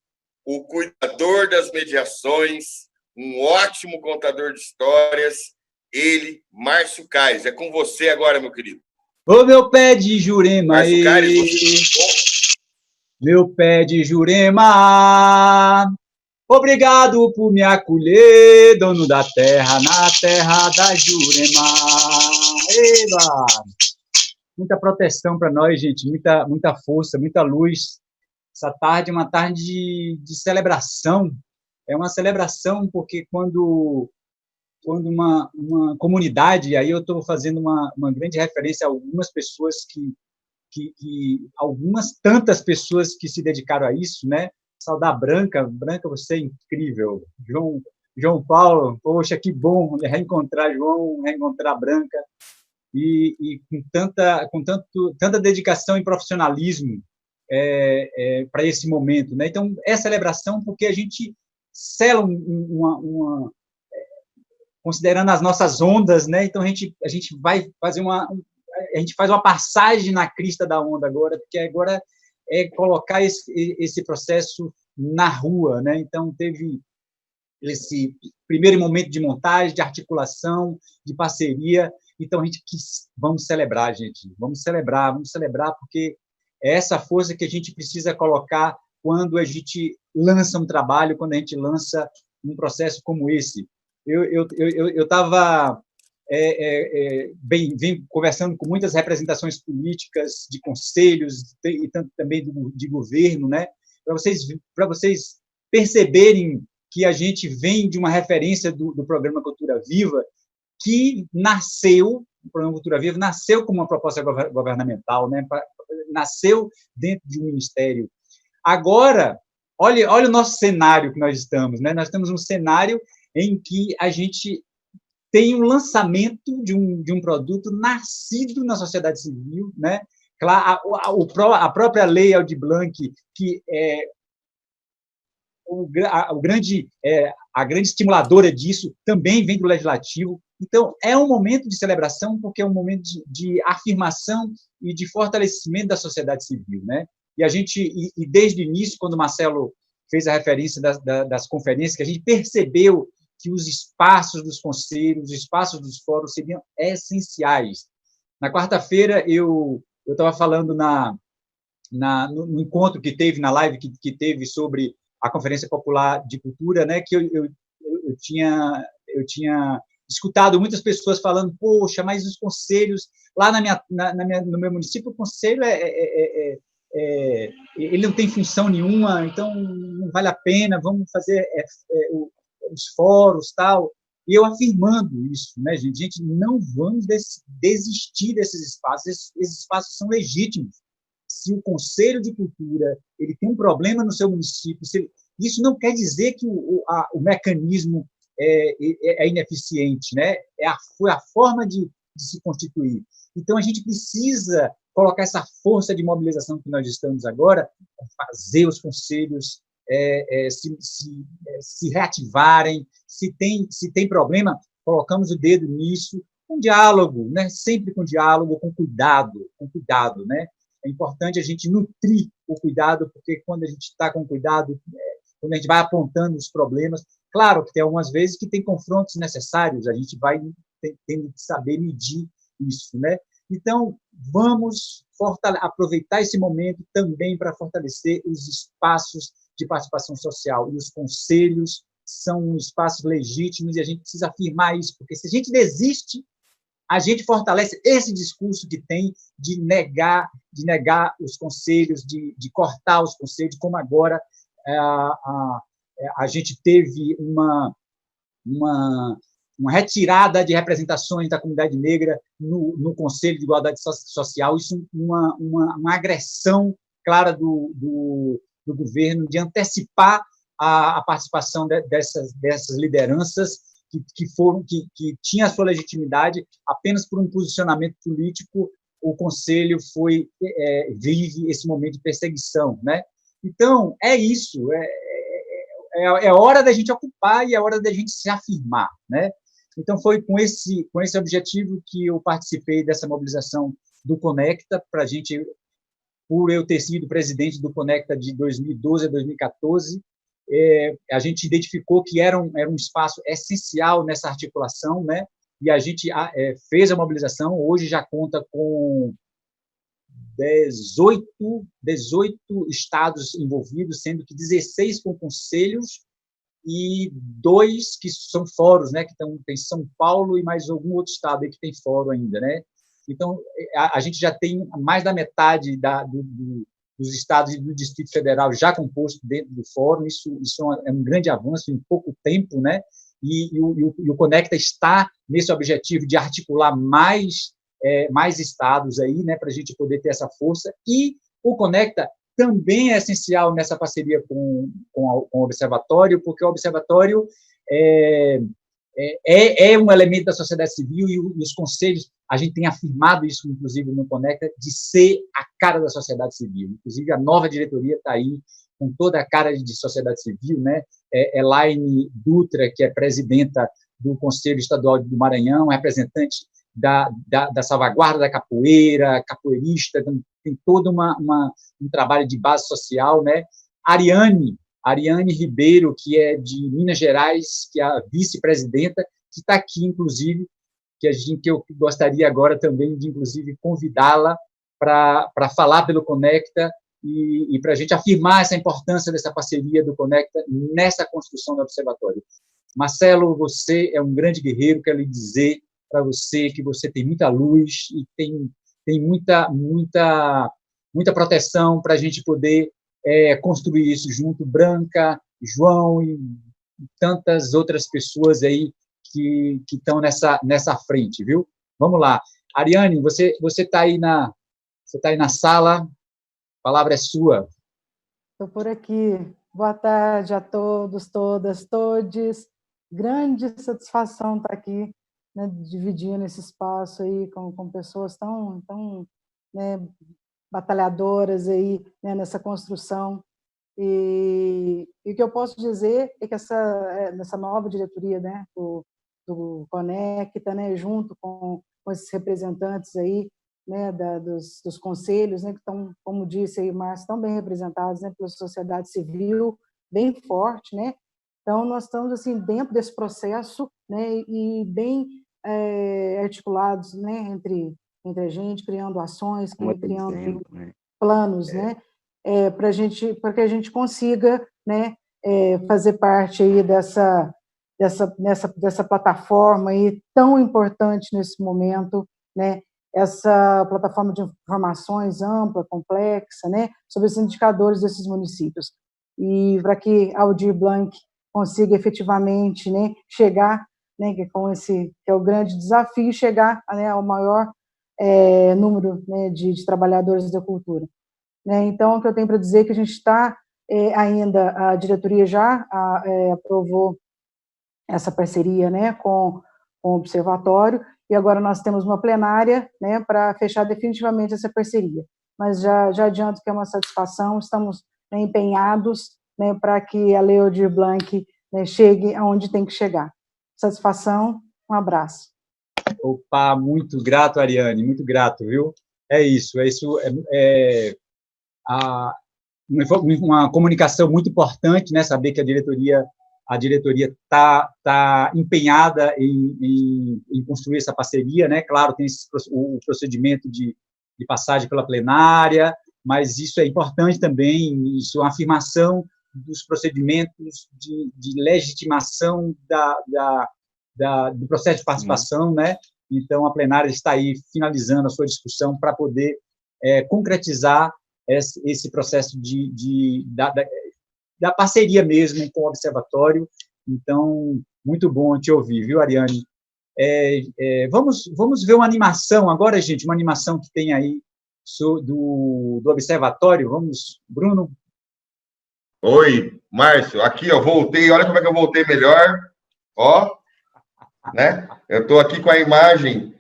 o cuidador das mediações, um ótimo contador de histórias, ele, Márcio Caires. É com você agora, meu querido. Ô, meu pé de Jurema, Márcio Caires, meu pé de Jurema, obrigado por me acolher, dono da terra, na terra da Jurema. Eba! Muita proteção para nós, gente, muita força, muita luz. Essa tarde é uma tarde de celebração. É uma celebração porque quando uma comunidade, aí eu estou fazendo uma grande referência a algumas pessoas algumas tantas pessoas que se dedicaram a isso, né? Saudar Branca, você é incrível. João Paulo, poxa, que bom reencontrar João, reencontrar Branca, e com tanta dedicação e profissionalismo para esse momento, né? Então, é celebração porque a gente sela considerando as nossas ondas, né? Então, a gente vai fazer a gente faz uma passagem na crista da onda agora, porque agora é colocar esse processo na rua, né? Então, teve esse primeiro momento de montagem, de articulação, de parceria. Então, a gente vamos celebrar, gente. Vamos celebrar, porque é essa força que a gente precisa colocar quando a gente lança um trabalho, quando a gente lança um processo como esse. Eu estava vem conversando com muitas representações políticas, de conselhos e tanto também de governo, né? Para vocês perceberem que a gente vem de uma referência do programa Cultura Viva, que o programa Cultura Viva nasceu como uma proposta governamental, né? Nasceu dentro de um ministério. Agora, olha o nosso cenário que nós estamos, né? Nós temos um cenário em que a gente tem um lançamento de um produto nascido na sociedade civil, né? A própria lei Aldir Blanc, que é a grande estimuladora disso, também vem do legislativo. Então, é um momento de celebração, porque é um momento de afirmação e de fortalecimento da sociedade civil, né? E desde o início, quando o Marcelo fez a referência das conferências, que a gente percebeu que os espaços dos conselhos, os espaços dos fóruns seriam essenciais. Na quarta-feira, eu estava falando no encontro que teve, na live que teve sobre a Conferência Popular de Cultura, né, que eu tinha escutado muitas pessoas falando, poxa, mas os conselhos, lá no meu município, o conselho ele não tem função nenhuma, então não vale a pena, vamos fazer os fóruns, tal. E eu afirmando isso, né, gente? Gente, não vamos desistir desses espaços, esses espaços são legítimos. Se o Conselho de Cultura ele tem um problema no seu município, isso não quer dizer que o mecanismo é ineficiente, né? Foi a forma de se constituir. Então, a gente precisa colocar essa força de mobilização que nós estamos agora, fazer os conselhos se reativarem. Se tem problema, colocamos o dedo nisso, com diálogo, né? Sempre com diálogo, com cuidado, né? É importante a gente nutrir o cuidado, porque quando a gente está com cuidado, quando a gente vai apontando os problemas, claro que tem algumas vezes que tem confrontos necessários, a gente vai tendo que saber medir isso, né? Então, vamos aproveitar esse momento também para fortalecer os espaços de participação social, e os conselhos são espaços legítimos, e a gente precisa afirmar isso, porque se a gente desiste, a gente fortalece esse discurso que tem de negar os conselhos, de cortar os conselhos, como agora a gente teve uma retirada de representações da comunidade negra no Conselho de Igualdade Social. Isso uma agressão clara do governo de antecipar a participação dessas lideranças que tinha a sua legitimidade apenas por um posicionamento político. O Conselho vive esse momento de perseguição, né? Então, é isso, é hora da gente ocupar e é hora da gente se afirmar, né? Então, foi com esse objetivo que eu participei dessa mobilização do Conecta, para a gente, por eu ter sido presidente do Conecta de 2012 a 2014, a gente identificou que era um espaço essencial nessa articulação, né? E a gente fez a mobilização. Hoje já conta com 18 estados envolvidos, sendo que 16 com conselhos e 2 que são fóruns, né? Que tem São Paulo e mais algum outro estado aí que tem fórum ainda, né? Então, a gente já tem mais da metade dos estados e do Distrito Federal já composto dentro do fórum. Isso é um grande avanço em pouco tempo, né? E o Conecta está nesse objetivo de articular mais estados aí, né, para a gente poder ter essa força. E o Conecta também é essencial nessa parceria com o Observatório, porque o Observatório é um elemento da sociedade civil, e os conselhos, a gente tem afirmado isso, inclusive, no Conecta, de ser a cara da sociedade civil. Inclusive, a nova diretoria está aí com toda a cara de sociedade civil, né? Elaine Dutra, que é presidenta do Conselho Estadual do Maranhão, representante da salvaguarda da capoeira, capoeirista, tem todo um trabalho de base social, né? Ariane Ribeiro, que é de Minas Gerais, que é a vice-presidenta, que está aqui, inclusive, que eu gostaria agora também de, inclusive, convidá-la para falar pelo Conecta e para a gente afirmar essa importância dessa parceria do Conecta nessa construção do Observatório. Marcelo, você é um grande guerreiro, quero lhe dizer para você que você tem muita luz e tem muita proteção para a gente poder construir isso junto, Branca, João e tantas outras pessoas aí que estão nessa frente, viu? Vamos lá. Ariane, você está aí na sala, a palavra é sua. Estou por aqui. Boa tarde a todos, todas, todes. Grande satisfação estar aqui né, dividindo esse espaço aí com pessoas tão, né, batalhadoras aí, né, nessa construção. E o que eu posso dizer é que nessa nova diretoria, né, do Conecta, né, junto com esses representantes aí, né, dos conselhos, né, que estão, como disse aí, Márcio, estão bem representados, né, pela sociedade civil, bem forte, né. Então nós estamos assim dentro desse processo, né, e bem articulados, né, entre a gente, criando ações, criando planos, né, para que a gente consiga, né, fazer parte aí dessa plataforma aí tão importante nesse momento, né, essa plataforma de informações ampla, complexa, né, sobre os indicadores desses municípios. E para que a Aldir Blanc consiga efetivamente, né, chegar, né, que é o grande desafio, chegar, né, ao maior número, né, de trabalhadores da cultura. Né? Então, o que eu tenho para dizer é que a gente está ainda, a diretoria já aprovou essa parceria, né, com o Observatório, e agora nós temos uma plenária, né, para fechar definitivamente essa parceria. Mas já adianto que é uma satisfação, estamos, né, empenhados, né, para que a Lei Aldir Blanc, né, chegue aonde tem que chegar. Satisfação, um abraço. Opa, muito grato, Ariane, muito grato, viu? É isso, uma comunicação muito importante, né? Saber que a diretoria está empenhada em construir essa parceria, né? Claro, tem o procedimento de passagem pela plenária, mas isso é importante também, isso é uma afirmação dos procedimentos de legitimação do processo de participação, né? Então, a plenária está aí finalizando a sua discussão para poder concretizar esse processo da parceria mesmo com o Observatório. Então, muito bom te ouvir, viu, Ariane? Vamos ver uma animação agora, gente, uma animação que tem aí do Observatório. Vamos, Bruno? Oi, Márcio, aqui, ó, voltei, olha como é que eu voltei melhor, ó, né? Eu estou aqui com a imagem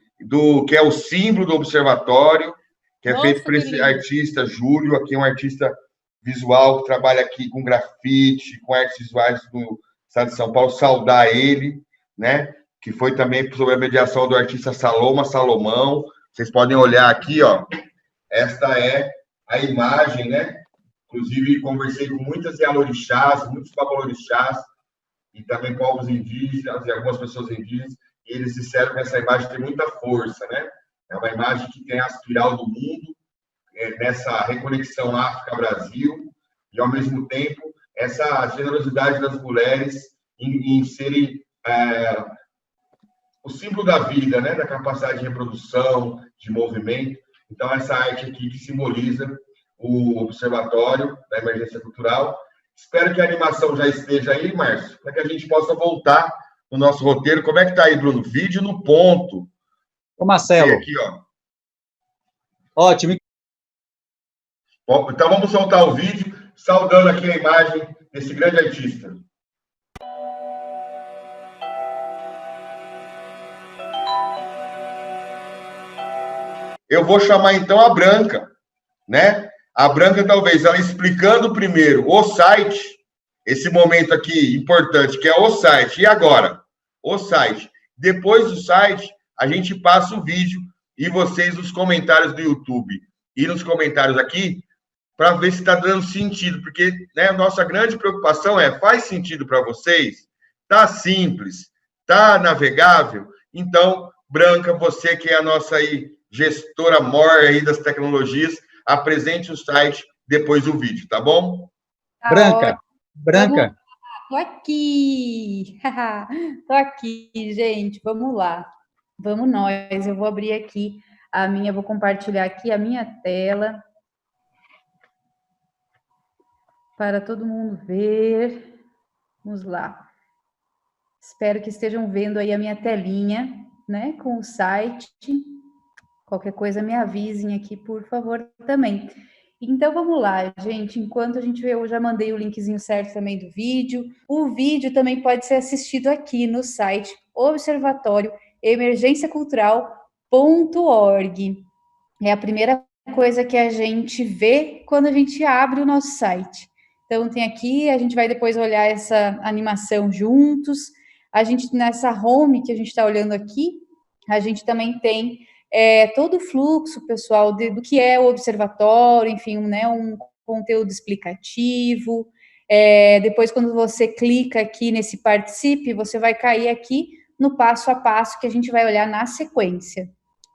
que é o símbolo do Observatório, que é feito por esse artista, Júlio, aqui é um artista visual que trabalha aqui com grafite, com artes visuais do estado de São Paulo, saudar ele, né? Que foi também sob a mediação do artista Salomão. Vocês podem olhar aqui, ó, esta é a imagem, né? Inclusive, conversei com muitas Yalorixás, muitos babalorixás, e também povos indígenas e algumas pessoas indígenas, e eles disseram que essa imagem tem muita força, né? É uma imagem que tem a espiral do mundo, nessa reconexão África-Brasil, e, ao mesmo tempo, essa generosidade das mulheres em serem o símbolo da vida, né? Da capacidade de reprodução, de movimento. Então, essa arte aqui que simboliza o Observatório da Emergência Cultural. Espero que a animação já esteja aí, Márcio, para que a gente possa voltar no nosso roteiro. Como é que está aí, Bruno? Vídeo no ponto. Ô, Marcelo. Aqui, ó. Ótimo. Bom, então, vamos soltar o vídeo, saudando aqui a imagem desse grande artista. Eu vou chamar, então, a Branca, né? A Branca, talvez, ela explicando primeiro o site, esse momento aqui importante, que é o site. E agora? O site. Depois do site, a gente passa o vídeo e vocês nos comentários do YouTube e nos comentários aqui, para ver se está dando sentido, porque, né, a nossa grande preocupação faz sentido para vocês? Está simples? Está navegável? Então, Branca, você que é a nossa aí, gestora mor aí das tecnologias, apresente o site depois do vídeo, tá bom? Tá Branca, Branca. Tô aqui. Tô aqui, gente. Vamos lá. Vamos nós. Eu vou abrir aqui vou compartilhar aqui a minha tela para todo mundo ver. Vamos lá. Espero que estejam vendo aí a minha telinha, né, com o site. Qualquer coisa me avisem aqui, por favor, também. Então, vamos lá, gente. Enquanto a gente vê, eu já mandei o linkzinho certo também do vídeo. O vídeo também pode ser assistido aqui no site Observatório emergenciacultural.org. É a primeira coisa que a gente vê quando a gente abre o nosso site. Então, tem aqui, a gente vai depois olhar essa animação juntos. A gente, nessa home que a gente está olhando aqui, a gente também tem todo o fluxo, pessoal, do que é o observatório, enfim, né, um conteúdo explicativo. Depois, quando você clica aqui nesse participe, você vai cair aqui no passo a passo que a gente vai olhar na sequência.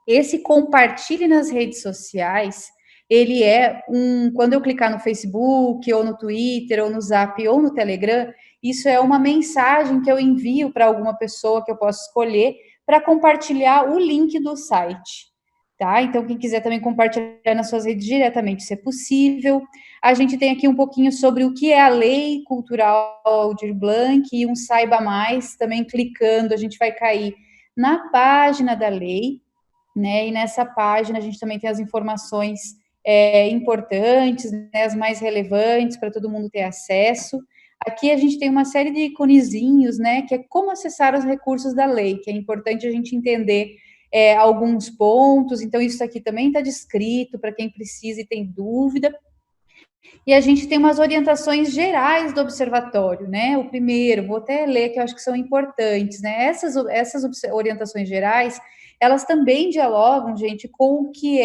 Esse compartilhe nas redes sociais, ele quando eu clicar no Facebook, ou no Twitter, ou no Zap, ou no Telegram, isso é uma mensagem que eu envio para alguma pessoa que eu posso escolher para compartilhar o link do site, tá? Então, quem quiser também compartilhar nas suas redes diretamente, isso é possível. A gente tem aqui um pouquinho sobre o que é a Lei Cultural Aldir Blanc, e um saiba mais, também clicando, a gente vai cair na página da lei, né? E nessa página a gente também tem as informações importantes, né? As mais relevantes para todo mundo ter acesso. Aqui a gente tem uma série de iconezinhos, né? Que é como acessar os recursos da lei, que é importante a gente entender alguns pontos. Então, isso aqui também está descrito para quem precisa e tem dúvida. E a gente tem umas orientações gerais do observatório, né? O primeiro, vou até ler, que eu acho que são importantes, né? Essas orientações gerais, elas também dialogam, gente, com o que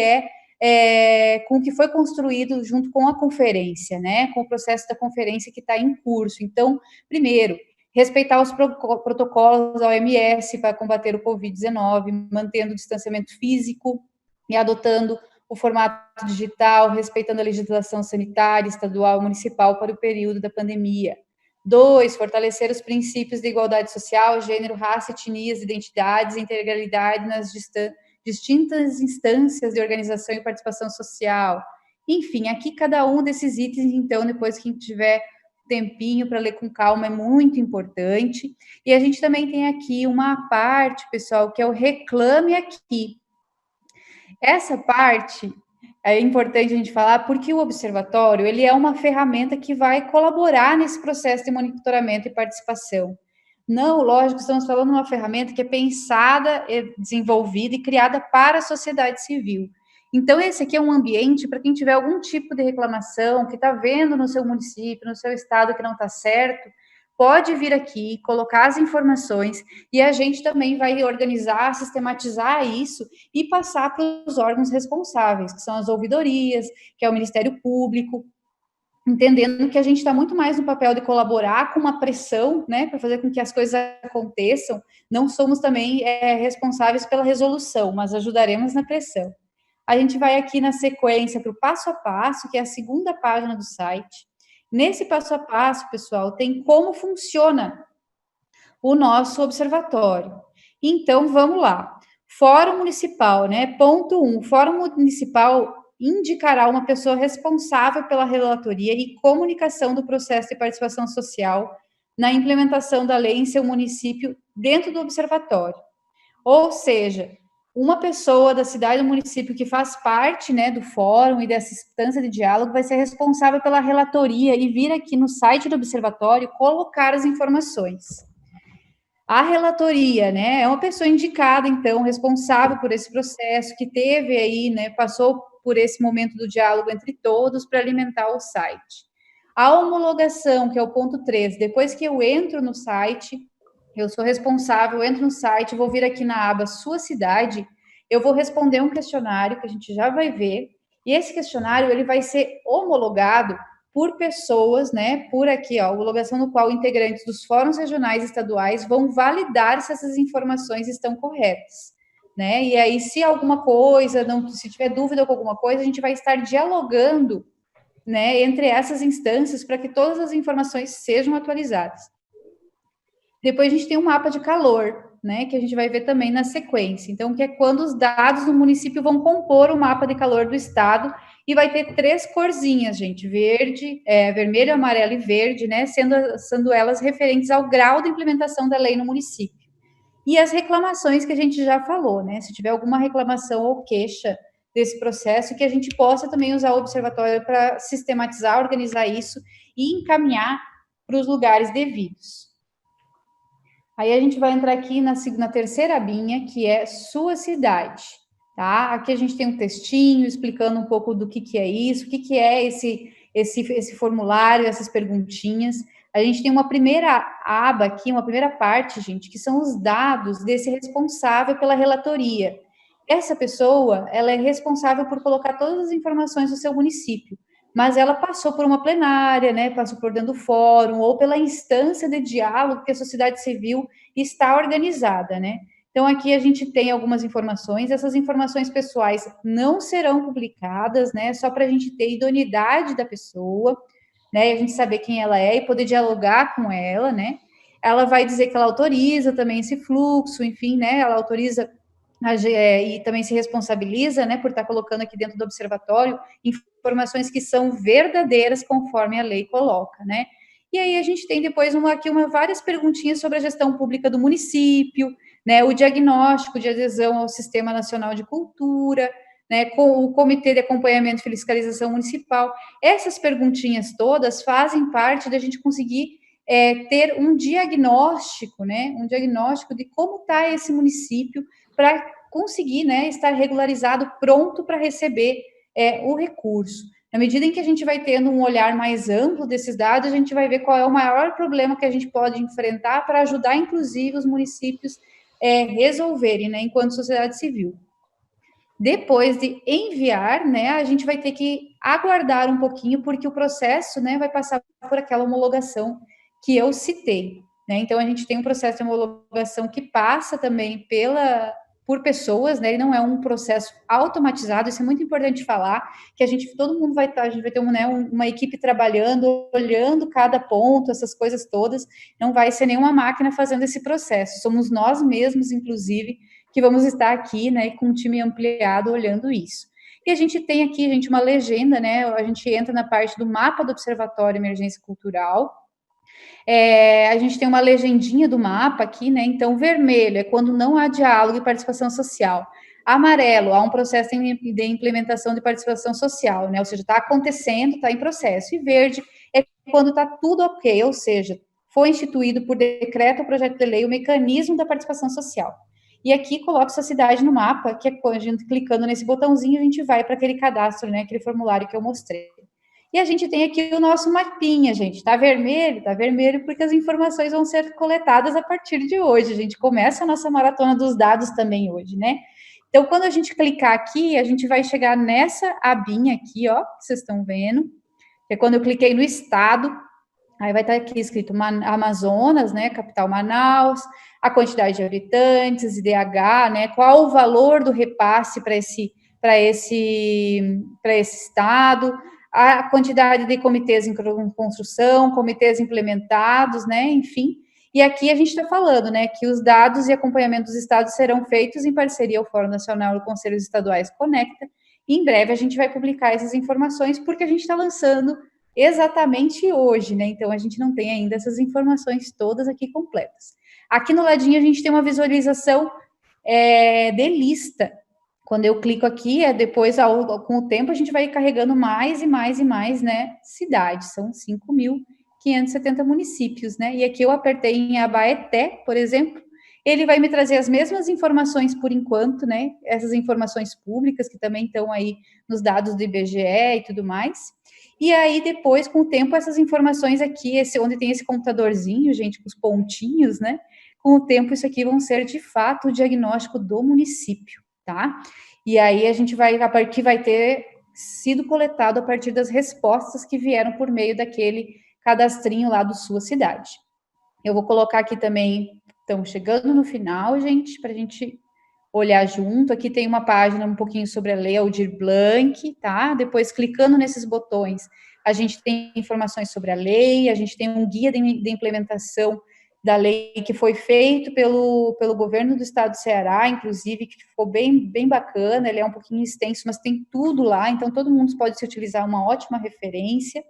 com o que foi construído junto com a conferência, né? Com o processo da conferência que está em curso. Então, primeiro, respeitar os protocolos da OMS para combater o Covid-19, mantendo o distanciamento físico e adotando o formato digital, respeitando a legislação sanitária, estadual e municipal para o período da pandemia. 2, fortalecer os princípios de igualdade social, gênero, raça, etnias, identidades e integralidade nas distintas instâncias de organização e participação social. Enfim, aqui cada um desses itens, então, depois quem tiver tempinho para ler com calma, é muito importante. E a gente também tem aqui uma parte, pessoal, que é o Reclame Aqui. Essa parte é importante a gente falar porque o observatório, ele é uma ferramenta que vai colaborar nesse processo de monitoramento e participação. Não, lógico, estamos falando de uma ferramenta que é pensada, desenvolvida e criada para a sociedade civil. Então, esse aqui é um ambiente para quem tiver algum tipo de reclamação, que está vendo no seu município, no seu estado que não está certo, pode vir aqui, colocar as informações, e a gente também vai organizar, sistematizar isso e passar para os órgãos responsáveis, que são as ouvidorias, que é o Ministério Público, entendendo que a gente está muito mais no papel de colaborar com uma pressão, né, para fazer com que as coisas aconteçam. Não somos também responsáveis pela resolução, mas ajudaremos na pressão. A gente vai aqui na sequência para o passo a passo, que é a segunda página do site. Nesse passo a passo, pessoal, tem como funciona o nosso observatório. Então, vamos lá. Fórum Municipal, né? Ponto 1. Fórum Municipal indicará uma pessoa responsável pela relatoria e comunicação do processo de participação social na implementação da lei em seu município dentro do observatório. Ou seja, uma pessoa da cidade do município que faz parte, né, do fórum e dessa instância de diálogo vai ser responsável pela relatoria e vir aqui no site do observatório colocar as informações. A relatoria, né, é uma pessoa indicada, então, responsável por esse processo, que teve aí, né, passou por esse momento do diálogo entre todos para alimentar o site. A homologação, que é o ponto 3, depois que eu entro no site, eu sou responsável, eu entro no site, vou vir aqui na aba Sua Cidade, eu vou responder um questionário que a gente já vai ver, e esse questionário ele vai ser homologado por pessoas, né, por aqui, ó, homologação no qual integrantes dos fóruns regionais e estaduais vão validar se essas informações estão corretas, né, e aí se alguma coisa, se tiver dúvida com alguma coisa, a gente vai estar dialogando, né, entre essas instâncias para que todas as informações sejam atualizadas. Depois a gente tem um mapa de calor, né, que a gente vai ver também na sequência. Então, que é quando os dados do município vão compor o mapa de calor do estado, e vai ter 3 corzinhas, gente, verde, vermelho, amarelo e verde, né, sendo elas referentes ao grau de implementação da lei no município. E as reclamações que a gente já falou, né, se tiver alguma reclamação ou queixa desse processo, que a gente possa também usar o observatório para sistematizar, organizar isso e encaminhar para os lugares devidos. Aí a gente vai entrar aqui na terceira abinha, que é sua cidade, tá? Aqui a gente tem um textinho explicando um pouco do que é isso, o que é esse formulário, essas perguntinhas. A gente tem uma primeira aba aqui, uma primeira parte, gente, que são os dados desse responsável pela relatoria. Essa pessoa, ela é responsável por colocar todas as informações do seu município, mas ela passou por uma plenária, né, passou por dentro do fórum, ou pela instância de diálogo que a sociedade civil está organizada, né? Então, aqui a gente tem algumas informações, essas informações pessoais não serão publicadas, né, só para a gente ter idoneidade da pessoa, né, a gente saber quem ela é e poder dialogar com ela, né? Ela vai dizer que ela autoriza também esse fluxo, enfim, né, ela autoriza e também se responsabiliza, né, por estar colocando aqui dentro do observatório informações que são verdadeiras conforme a lei coloca, né? E aí a gente tem depois várias perguntinhas sobre a gestão pública do município, né, o diagnóstico de adesão ao Sistema Nacional de Cultura, né, com o Comitê de Acompanhamento e Fiscalização Municipal. Essas perguntinhas todas fazem parte da gente conseguir ter um diagnóstico, né, um diagnóstico de como está esse município para conseguir, né, estar regularizado, pronto para receber o recurso. Na medida em que a gente vai tendo um olhar mais amplo desses dados, a gente vai ver qual é o maior problema que a gente pode enfrentar para ajudar, inclusive, os municípios resolverem, né, enquanto sociedade civil. Depois de enviar, né, a gente vai ter que aguardar um pouquinho, porque o processo, né, vai passar por aquela homologação que eu citei, né? Então, a gente tem um processo de homologação que passa também por pessoas, né? E não é um processo automatizado. Isso é muito importante falar, que todo mundo vai estar, a gente vai ter uma equipe trabalhando, olhando cada ponto, essas coisas todas. Não vai ser nenhuma máquina fazendo esse processo. Somos nós mesmos, inclusive, que vamos estar aqui, né, com um time ampliado olhando isso. E a gente tem aqui, gente, uma legenda, né? A gente entra na parte do mapa do Observatório Emergência Cultural. A gente tem uma legendinha do mapa aqui, né? Então, vermelho é quando não há diálogo e participação social. Amarelo, há um processo de implementação de participação social, né? Ou seja, está acontecendo, está em processo. E verde é quando está tudo ok, ou seja, foi instituído por decreto ou projeto de lei o mecanismo da participação social. E aqui coloca essa cidade no mapa, que é quando a gente clicando nesse botãozinho, a gente vai para aquele cadastro, né? Aquele formulário que eu mostrei. E a gente tem aqui o nosso mapinha, gente. Tá vermelho, porque as informações vão ser coletadas a partir de hoje. A gente começa a nossa maratona dos dados também hoje, né? Então, quando a gente clicar aqui, a gente vai chegar nessa abinha aqui, ó, que vocês estão vendo, que é quando eu cliquei no estado, aí vai estar aqui escrito Amazonas, né, capital Manaus, a quantidade de habitantes, IDH, né, qual o valor do repasse para esse estado, a quantidade de comitês em construção, comitês implementados, né, enfim. E aqui a gente está falando, né, que os dados e acompanhamento dos estados serão feitos em parceria ao Fórum Nacional e Conselhos Estaduais Conecta. E em breve a gente vai publicar essas informações, porque a gente está lançando exatamente hoje, né? Então a gente não tem ainda essas informações todas aqui completas. Aqui no ladinho a gente tem uma visualização de lista. Quando eu clico aqui, depois, com o tempo, a gente vai carregando mais e mais e mais, né, cidades. São 5.570 municípios, né? E aqui eu apertei em Abaeté, por exemplo, ele vai me trazer as mesmas informações por enquanto, né? Essas informações públicas que também estão aí nos dados do IBGE e tudo mais. E aí, depois, com o tempo, essas informações aqui, onde tem esse computadorzinho, gente, com os pontinhos, né? Com o tempo, isso aqui vão ser, de fato, o diagnóstico do município, tá? E aí a gente que vai ter sido coletado a partir das respostas que vieram por meio daquele cadastrinho lá do sua cidade. Eu vou colocar aqui também, então, chegando no final, gente, para a gente olhar junto. Aqui tem uma página um pouquinho sobre a Lei Aldir Blanc, tá? Depois, clicando nesses botões, a gente tem informações sobre a lei, a gente tem um guia de implementação da lei que foi feito pelo governo do estado do Ceará, inclusive, que ficou bem bacana. Ele é um pouquinho extenso, mas tem tudo lá, então todo mundo pode se utilizar, uma ótima referência,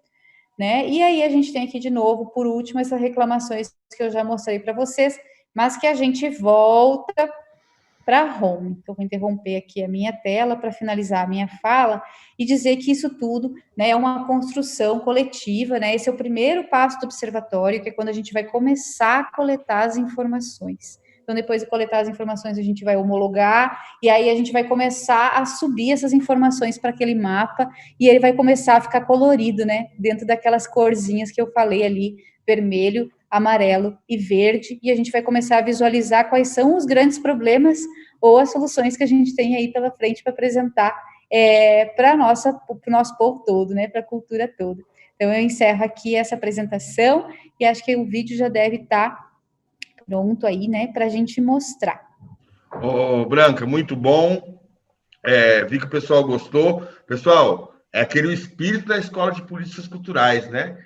né? E aí a gente tem aqui de novo, por último, essas reclamações que eu já mostrei para vocês, mas que a gente volta para a home. Então, vou interromper aqui a minha tela para finalizar a minha fala e dizer que isso tudo, né, é uma construção coletiva, né? Esse é o primeiro passo do observatório, que é quando a gente vai começar a coletar as informações. Então, depois de coletar as informações, a gente vai homologar, e aí a gente vai começar a subir essas informações para aquele mapa, e ele vai começar a ficar colorido, né, dentro daquelas corzinhas que eu falei ali, vermelho, amarelo e verde, e a gente vai começar a visualizar quais são os grandes problemas ou as soluções que a gente tem aí pela frente para apresentar para o nosso povo todo, né, para a cultura toda. Então, eu encerro aqui essa apresentação, e acho que o vídeo já deve estar pronto aí, né, para a gente mostrar. Branca, muito bom. Vi que o pessoal gostou. Pessoal, é aquele espírito da Escola de Políticas Culturais, né?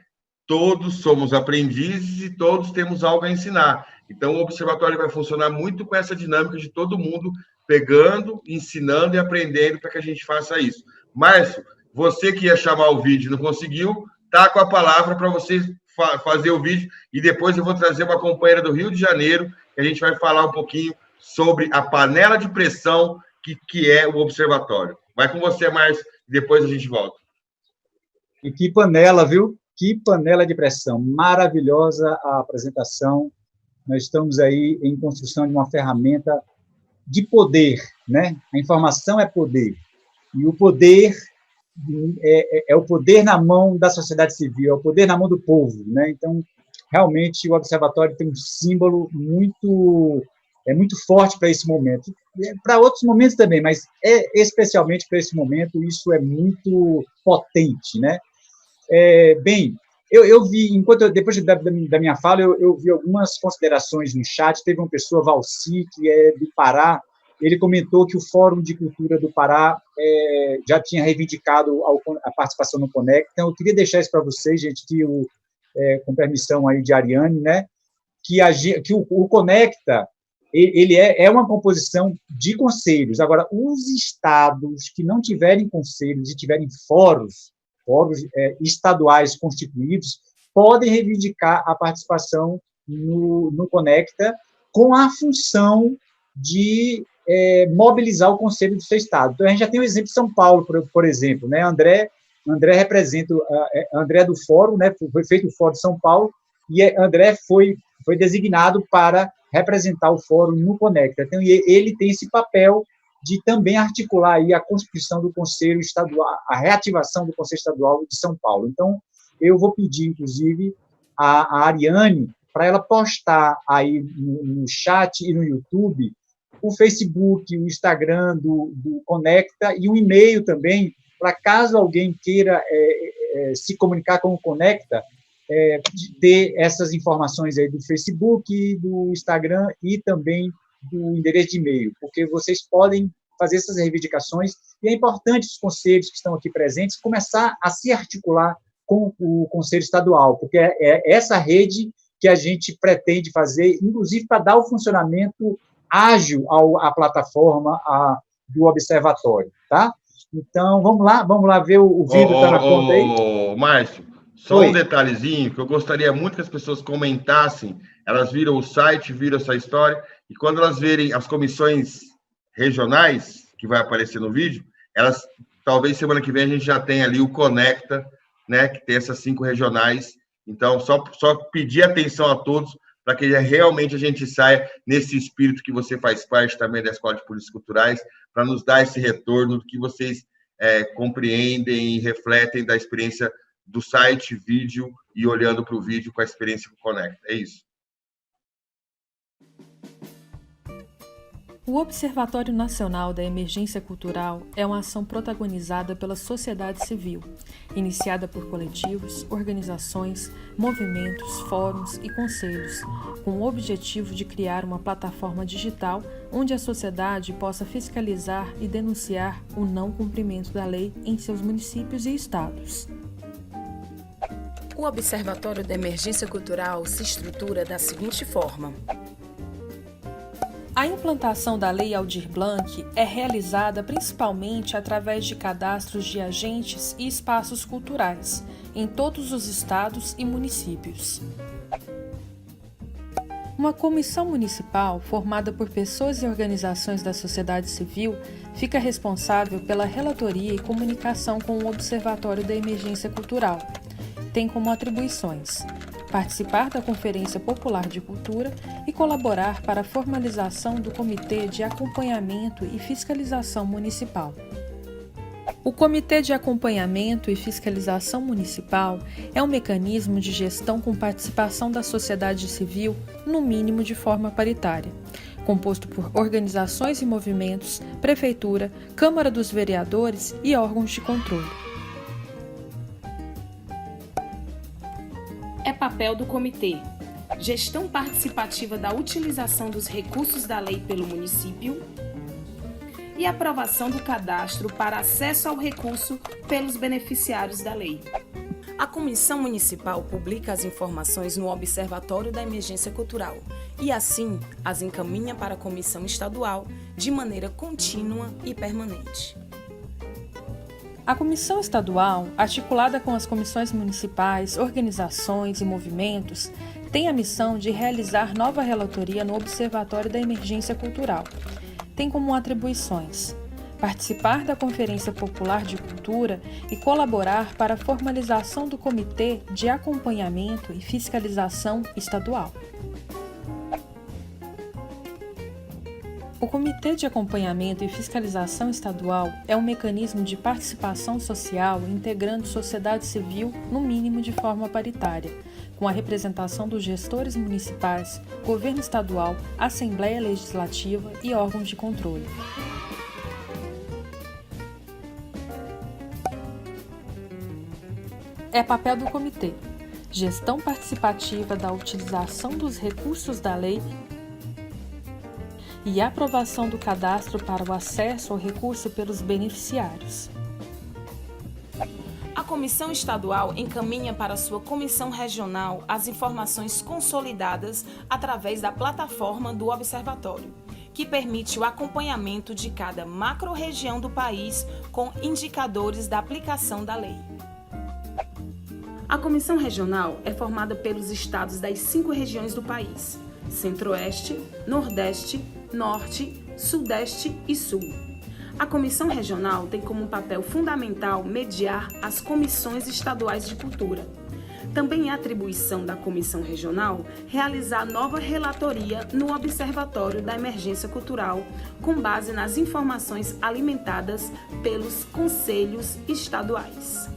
Todos somos aprendizes e todos temos algo a ensinar. Então, o observatório vai funcionar muito com essa dinâmica de todo mundo pegando, ensinando e aprendendo para que a gente faça isso. Márcio, você que ia chamar o vídeo e não conseguiu, tá com a palavra para você fazer o vídeo, e depois eu vou trazer uma companheira do Rio de Janeiro, que a gente vai falar um pouquinho sobre a panela de pressão que é o observatório. Vai com você, Márcio, e depois a gente volta. E que panela, viu? Que panela de pressão. Maravilhosa a apresentação. Nós estamos aí em construção de uma ferramenta de poder, né? A informação é poder. E o poder é o poder na mão da sociedade civil, é o poder na mão do povo, né? Então, realmente, o observatório tem um símbolo muito forte para esse momento. Para outros momentos também, mas especialmente para esse momento, isso é muito potente, né? Bem, eu vi, depois da minha fala, eu vi algumas considerações no chat. Teve uma pessoa, Valci, que é do Pará. Ele comentou que o Fórum de Cultura do Pará já tinha reivindicado a participação no Conecta. Então, eu queria deixar isso para vocês, gente, que com permissão aí de Ariane, né, que o Conecta ele é uma composição de conselhos. Agora, os estados que não tiverem conselhos e tiverem fóruns estaduais constituídos podem reivindicar a participação no Conecta com a função de mobilizar o conselho do seu estado. Então, a gente já tem o exemplo de São Paulo, por exemplo, né? André representa, André do Fórum, né? Foi feito o Fórum de São Paulo, e André foi designado para representar o Fórum no Conecta. Então, ele tem esse papel de também articular aí a constituição do Conselho Estadual, a reativação do Conselho Estadual de São Paulo. Então, eu vou pedir, inclusive, a Ariane para ela postar aí no chat e no YouTube o Facebook, o Instagram do Conecta e um e-mail também, para caso alguém queira se comunicar com o Conecta, ter essas informações aí do Facebook, do Instagram e também do endereço de e-mail, porque vocês podem fazer essas reivindicações, e é importante os conselhos que estão aqui presentes começar a se articular com o Conselho Estadual, porque é essa rede que a gente pretende fazer, inclusive para dar o funcionamento ágil à plataforma do observatório, tá? Então, vamos lá ver o vídeo está na conta aí. Márcio, só um detalhezinho que eu gostaria muito que as pessoas comentassem. Elas viram o site, viram essa história, e quando elas verem as comissões regionais, que vai aparecer no vídeo, elas, talvez semana que vem a gente já tenha ali o Conecta, né, que tem essas 5 regionais. Então, só pedir atenção a todos para que realmente a gente saia nesse espírito que você faz parte também da Escola de Políticas Culturais, para nos dar esse retorno do que vocês compreendem e refletem da experiência do site, vídeo, e olhando para o vídeo com a experiência com o Conecta. É isso. O Observatório Nacional da Emergência Cultural é uma ação protagonizada pela sociedade civil, iniciada por coletivos, organizações, movimentos, fóruns e conselhos, com o objetivo de criar uma plataforma digital onde a sociedade possa fiscalizar e denunciar o não cumprimento da lei em seus municípios e estados. O Observatório da Emergência Cultural se estrutura da seguinte forma. A implantação da Lei Aldir Blanc é realizada principalmente através de cadastros de agentes e espaços culturais, em todos os estados e municípios. Uma comissão municipal, formada por pessoas e organizações da sociedade civil, fica responsável pela relatoria e comunicação com o Observatório da Emergência Cultural. Tem como atribuições: participar da Conferência Popular de Cultura e colaborar para a formalização do Comitê de Acompanhamento e Fiscalização Municipal. O Comitê de Acompanhamento e Fiscalização Municipal é um mecanismo de gestão com participação da sociedade civil, no mínimo de forma paritária, composto por organizações e movimentos, prefeitura, Câmara dos Vereadores e órgãos de controle. É papel do comitê: gestão participativa da utilização dos recursos da lei pelo município e aprovação do cadastro para acesso ao recurso pelos beneficiários da lei. A Comissão Municipal publica as informações no Observatório da Emergência Cultural e, assim, as encaminha para a Comissão Estadual de maneira contínua e permanente. A Comissão Estadual, articulada com as comissões municipais, organizações e movimentos, tem a missão de realizar nova relatoria no Observatório da Emergência Cultural. Tem como atribuições: participar da Conferência Popular de Cultura e colaborar para a formalização do Comitê de Acompanhamento e Fiscalização Estadual. O Comitê de Acompanhamento e Fiscalização Estadual é um mecanismo de participação social integrando sociedade civil, no mínimo de forma paritária, com a representação dos gestores municipais, governo estadual, Assembleia Legislativa e órgãos de controle. É papel do comitê: gestão participativa da utilização dos recursos da lei e aprovação do cadastro para o acesso ao recurso pelos beneficiários. A Comissão Estadual encaminha para sua Comissão Regional as informações consolidadas através da plataforma do Observatório, que permite o acompanhamento de cada macro-região do país com indicadores da aplicação da lei. A Comissão Regional é formada pelos estados das 5 regiões do país: Centro-Oeste, Nordeste, Norte, Sudeste e Sul. A Comissão Regional tem como papel fundamental mediar as comissões estaduais de cultura. Também é atribuição da Comissão Regional realizar nova relatoria no Observatório da Emergência Cultural, com base nas informações alimentadas pelos conselhos estaduais.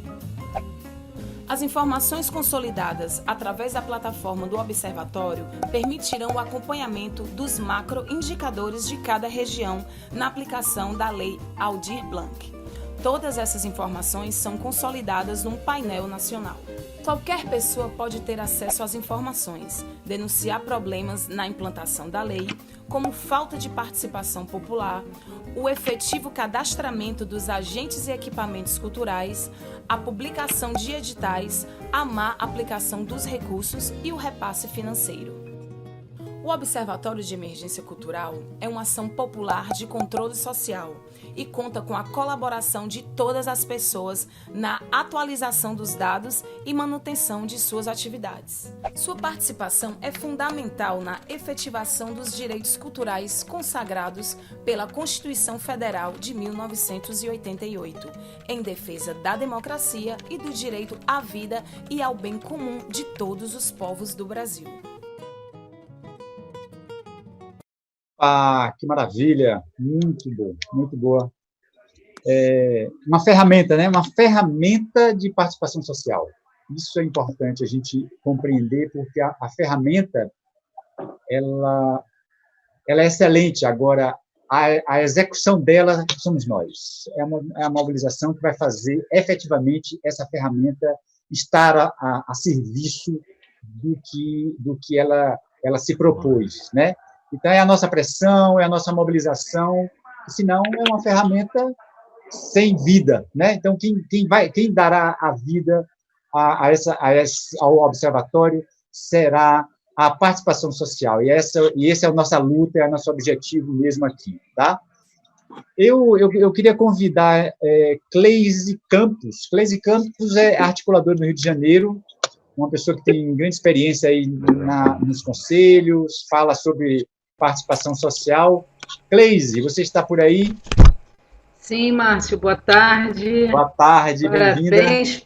As informações consolidadas através da plataforma do Observatório permitirão o acompanhamento dos macroindicadores de cada região na aplicação da Lei Aldir Blanc. Todas essas informações são consolidadas num painel nacional. Qualquer pessoa pode ter acesso às informações, denunciar problemas na implantação da lei, como falta de participação popular, o efetivo cadastramento dos agentes e equipamentos culturais, a publicação de editais, a má aplicação dos recursos e o repasse financeiro. O Observatório de Emergência Cultural é uma ação popular de controle social e conta com a colaboração de todas as pessoas na atualização dos dados e manutenção de suas atividades. Sua participação é fundamental na efetivação dos direitos culturais consagrados pela Constituição Federal de 1988, em defesa da democracia e do direito à vida e ao bem comum de todos os povos do Brasil. Ah, que maravilha! Muito boa, muito boa. Uma ferramenta, né? Uma ferramenta de participação social. Isso é importante a gente compreender, porque a ferramenta, ela é excelente. Agora, a execução dela somos nós. É a mobilização que vai fazer, efetivamente, essa ferramenta estar a serviço do que ela se propôs, né? Então, é a nossa pressão, é a nossa mobilização, senão é uma ferramenta sem vida, né? Então, quem dará a vida ao observatório será a participação social, e esse é a nossa luta, é o nosso objetivo mesmo aqui, tá? Eu queria convidar Cleise Campos. Cleise Campos é articuladora no Rio de Janeiro, uma pessoa que tem grande experiência aí nos conselhos, fala sobre participação social. Cleise, você está por aí? Sim, Márcio, boa tarde. Boa tarde, bem-vinda. Parabéns,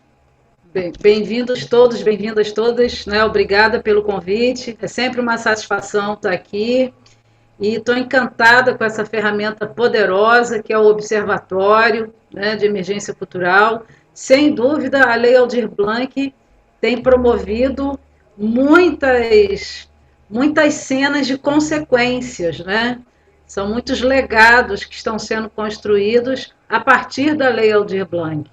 bem-vindos todos, bem-vindas todas, né? Obrigada pelo convite, é sempre uma satisfação estar aqui e estou encantada com essa ferramenta poderosa que é o Observatório, né, de Emergência Cultural. Sem dúvida, a Lei Aldir Blanc tem promovido muitas cenas de consequências, né? São muitos legados que estão sendo construídos a partir da Lei Aldir Blanc.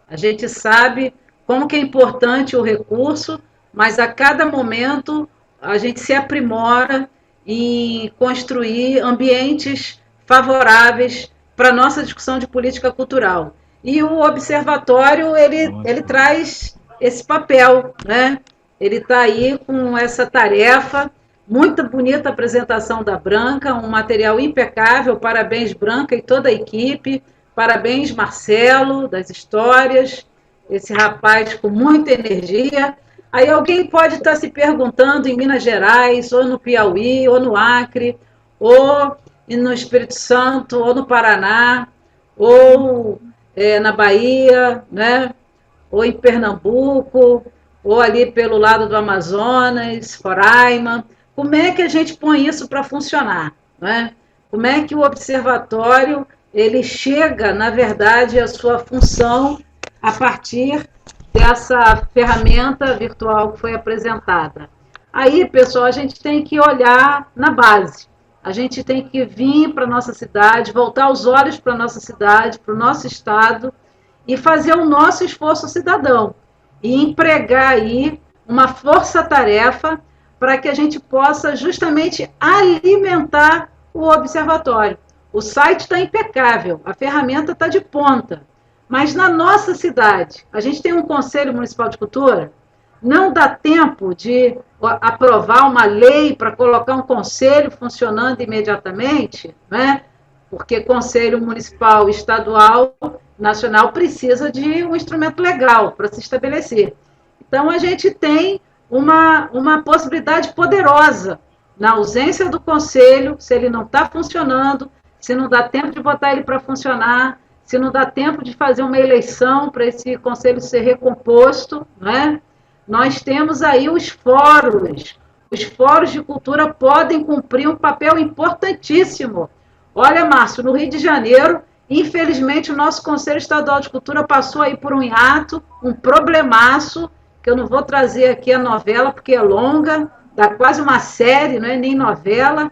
A gente sabe como que é importante o recurso, mas a cada momento a gente se aprimora em construir ambientes favoráveis para a nossa discussão de política cultural. E o observatório, ele traz esse papel, né? Ele está aí com essa tarefa, muito bonita a apresentação da Branca, um material impecável, parabéns Branca e toda a equipe, parabéns Marcelo, das histórias, esse rapaz com muita energia. Aí alguém pode estar se perguntando em Minas Gerais, ou no Piauí, ou no Acre, ou no Espírito Santo, ou no Paraná, ou na Bahia, né? Ou em Pernambuco, ou ali pelo lado do Amazonas, Roraima. Como é que a gente põe isso para funcionar, né? Como é que o observatório ele chega, na verdade, à sua função a partir dessa ferramenta virtual que foi apresentada? Aí, pessoal, a gente tem que olhar na base. A gente tem que vir para a nossa cidade, voltar os olhos para a nossa cidade, para o nosso estado, e fazer o nosso esforço cidadão. E empregar aí uma força-tarefa para que a gente possa justamente alimentar o observatório. O site está impecável, a ferramenta está de ponta, mas na nossa cidade, a gente tem um Conselho Municipal de Cultura, não dá tempo de aprovar uma lei para colocar um conselho funcionando imediatamente, né? Porque conselho municipal, estadual, nacional precisa de um instrumento legal para se estabelecer. Então, a gente tem uma possibilidade poderosa na ausência do conselho, se ele não está funcionando, se não dá tempo de botar ele para funcionar, se não dá tempo de fazer uma eleição para esse conselho ser recomposto, né? Nós temos aí os fóruns. Os fóruns de cultura podem cumprir um papel importantíssimo. Olha, Márcio, no Rio de Janeiro, infelizmente, o nosso Conselho Estadual de Cultura passou aí por um hiato, um problemaço, que eu não vou trazer aqui a novela, porque é longa, dá quase uma série, não é nem novela.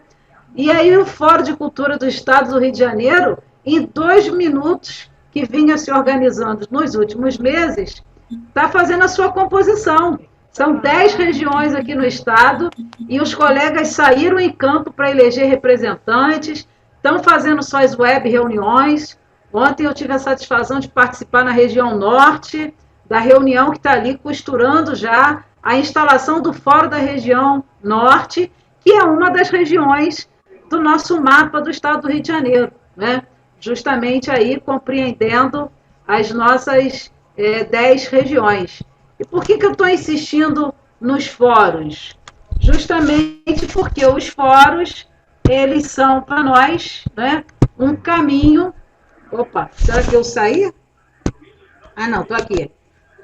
E aí o Fórum de Cultura do Estado do Rio de Janeiro, em 2 minutos, que vinha se organizando nos últimos meses, está fazendo a sua composição. São 10 regiões aqui no estado e os colegas saíram em campo para eleger representantes, estão fazendo suas web reuniões. Ontem eu tive a satisfação de participar na região norte, da reunião que está ali costurando já a instalação do Fórum da região norte, que é uma das regiões do nosso mapa do estado do Rio de Janeiro, né? Justamente aí compreendendo as nossas 10 regiões. E por que eu estou insistindo nos fóruns? Justamente porque os fóruns, eles são para nós, né, um caminho... Opa, será que eu saí? Ah, não, estou aqui.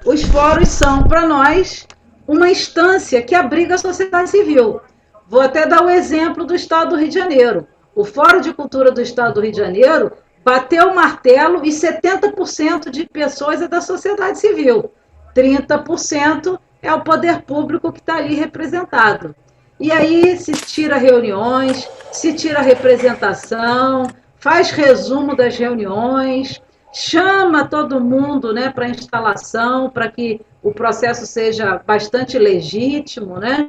Os fóruns são para nós uma instância que abriga a sociedade civil. Vou até dar o exemplo do estado do Rio de Janeiro. O Fórum de Cultura do estado do Rio de Janeiro bateu o martelo e 70% de pessoas é da sociedade civil. 30% é o poder público que está ali representado. E aí se tira reuniões, se tira representação, faz resumo das reuniões, chama todo mundo, né, para instalação, para que o processo seja bastante legítimo, né?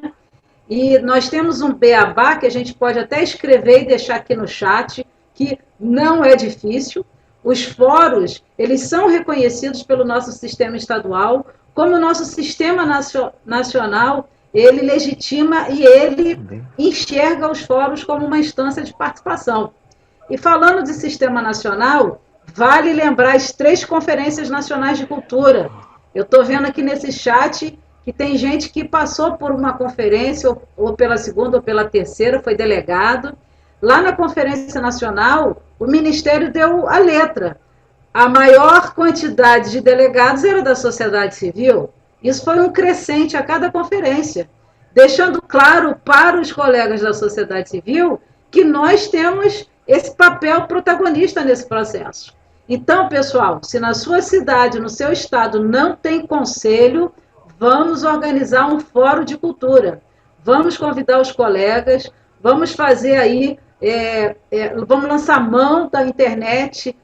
E nós temos um beabá que a gente pode até escrever e deixar aqui no chat, que não é difícil. Os fóruns, eles são reconhecidos pelo nosso sistema estadual, como o nosso sistema nacional, ele legitima e ele enxerga os fóruns como uma instância de participação. E falando de sistema nacional, vale lembrar as 3 conferências nacionais de cultura. Eu estou vendo aqui nesse chat que que tem gente que passou por uma conferência, ou pela segunda ou pela terceira, foi delegado. Lá na Conferência Nacional, o Ministério deu a letra. A maior quantidade de delegados era da sociedade civil. Isso foi um crescente a cada conferência, deixando claro para os colegas da sociedade civil que nós temos esse papel protagonista nesse processo. Então, pessoal, se na sua cidade, no seu estado, não tem conselho, vamos organizar um fórum de cultura. Vamos convidar os colegas, vamos fazer aí, vamos lançar mão da internet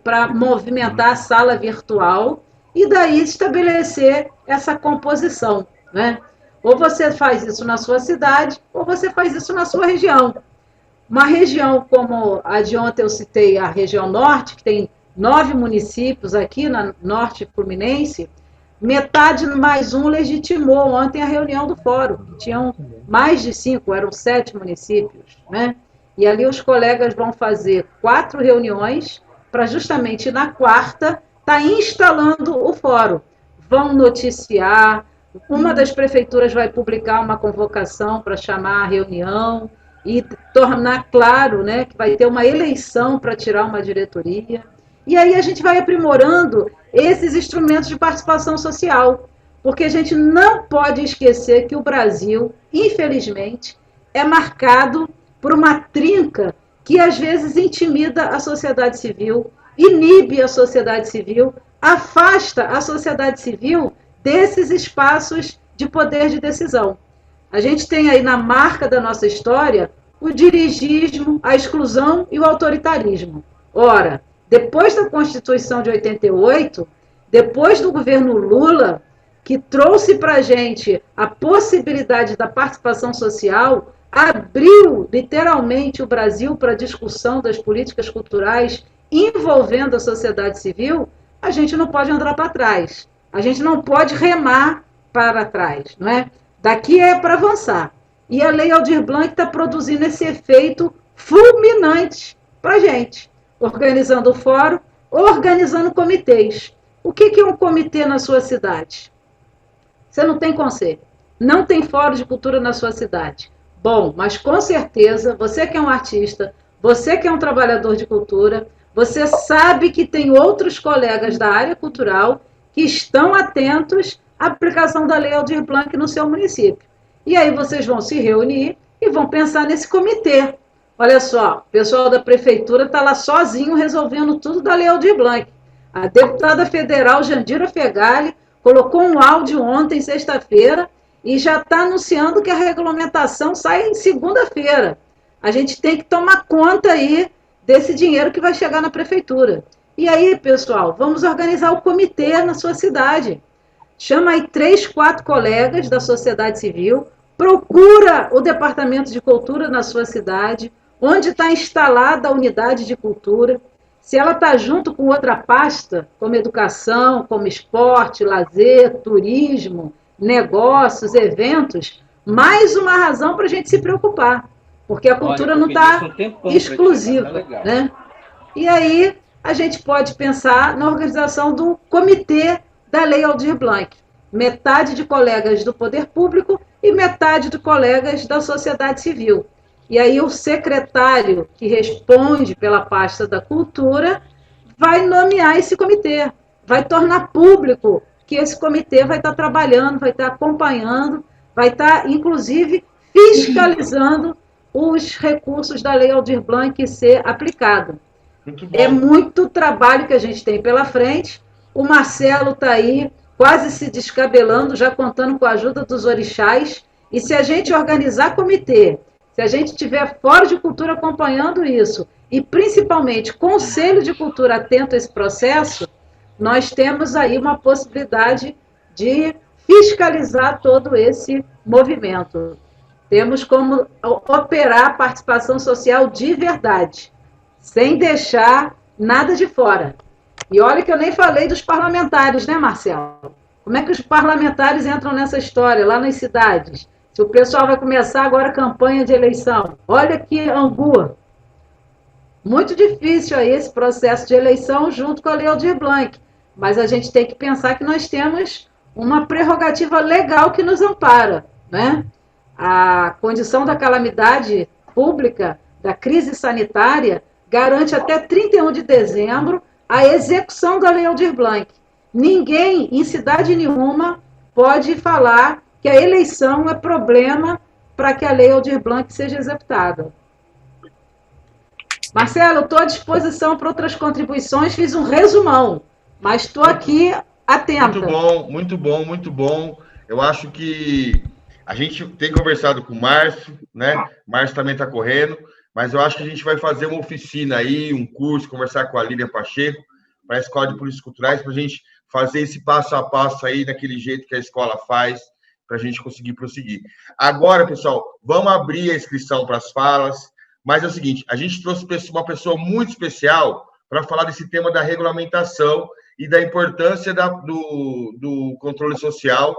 para movimentar a sala virtual e daí estabelecer essa composição, né? Ou você faz isso na sua cidade, ou você faz isso na sua região. Uma região como a de ontem eu citei, a região norte, que tem 9 municípios aqui na Norte Fluminense, metade mais um legitimou ontem a reunião do fórum, que tinham mais de 5, eram 7 municípios, né? E ali os colegas vão fazer 4 reuniões para justamente na quarta estar instalando o fórum. Vão noticiar, uma das prefeituras vai publicar uma convocação para chamar a reunião e tornar claro, né, que vai ter uma eleição para tirar uma diretoria. E aí a gente vai aprimorando esses instrumentos de participação social, porque a gente não pode esquecer que o Brasil, infelizmente, é marcado por uma trinca que às vezes intimida a sociedade civil, inibe a sociedade civil, afasta a sociedade civil desses espaços de poder de decisão. A gente tem aí na marca da nossa história o dirigismo, a exclusão e o autoritarismo. Ora, depois da Constituição de 88, depois do governo Lula, que trouxe para a gente a possibilidade da participação social, abriu literalmente o Brasil para a discussão das políticas culturais envolvendo a sociedade civil, a gente não pode andar para trás. A gente não pode remar para trás, não é? Daqui é para avançar. E a Lei Aldir Blanc está produzindo esse efeito fulminante para a gente, organizando o fórum, organizando comitês. O que é um comitê na sua cidade? Você não tem conselho, não tem fórum de cultura na sua cidade. Bom, mas com certeza, você que é um artista, você que é um trabalhador de cultura, você sabe que tem outros colegas da área cultural que estão atentos à aplicação da Lei Aldir Blanc no seu município. E aí vocês vão se reunir e vão pensar nesse comitê. Olha só, o pessoal da prefeitura está lá sozinho resolvendo tudo da Lei Aldir Blanc. A deputada federal Jandira Fegali colocou um áudio ontem, sexta-feira, e já está anunciando que a regulamentação sai em segunda-feira. A gente tem que tomar conta aí desse dinheiro que vai chegar na prefeitura. E aí, pessoal, vamos organizar o comitê na sua cidade. Chama aí 3, 4 colegas da sociedade civil, procura o departamento de cultura na sua cidade, onde está instalada a unidade de cultura. Se ela está junto com outra pasta, como educação, como esporte, lazer, turismo, negócios, eventos, mais uma razão para a gente se preocupar, porque a cultura não está exclusiva, né? E aí a gente pode pensar na organização do comitê da Lei Aldir Blanc, metade de colegas do poder público e metade de colegas da sociedade civil. E aí o secretário que responde pela pasta da cultura vai nomear esse comitê, vai tornar público que esse comitê vai estar trabalhando, vai estar acompanhando, vai estar, inclusive, fiscalizando os recursos da Lei Aldir Blanc ser aplicado. É muito trabalho que a gente tem pela frente. O Marcelo está aí, quase se descabelando, já contando com a ajuda dos orixás. E se a gente organizar comitê, se a gente tiver fórum de cultura acompanhando isso, e principalmente conselho de cultura atento a esse processo, nós temos aí uma possibilidade de fiscalizar todo esse movimento. Temos como operar a participação social de verdade, sem deixar nada de fora. E olha que eu nem falei dos parlamentares, né, Marcelo? Como é que os parlamentares entram nessa história, lá nas cidades? Se o pessoal vai começar agora a campanha de eleição. Olha que angu. Muito difícil aí esse processo de eleição junto com a Lei Aldir Blanc. Mas a gente tem que pensar que nós temos uma prerrogativa legal que nos ampara, né? A condição da calamidade pública, da crise sanitária, garante até 31 de dezembro a execução da Lei Aldir Blanc. Ninguém, em cidade nenhuma, pode falar que a eleição é problema para que a Lei Aldir Blanc seja executada. Marcelo, estou à disposição para outras contribuições, fiz um resumão, mas estou aqui atenta. Muito bom, muito bom, muito bom. Eu acho que a gente tem conversado com o Márcio, né? O Márcio também está correndo, mas eu acho que a gente vai fazer uma oficina aí, um curso, conversar com a Lília Pacheco, para a Escola de Políticas Culturais, para a gente fazer esse passo a passo aí, daquele jeito que a escola faz, para a gente conseguir prosseguir. Agora, pessoal, vamos abrir a inscrição para as falas, mas é o seguinte, a gente trouxe uma pessoa muito especial para falar desse tema da regulamentação e da importância do controle social,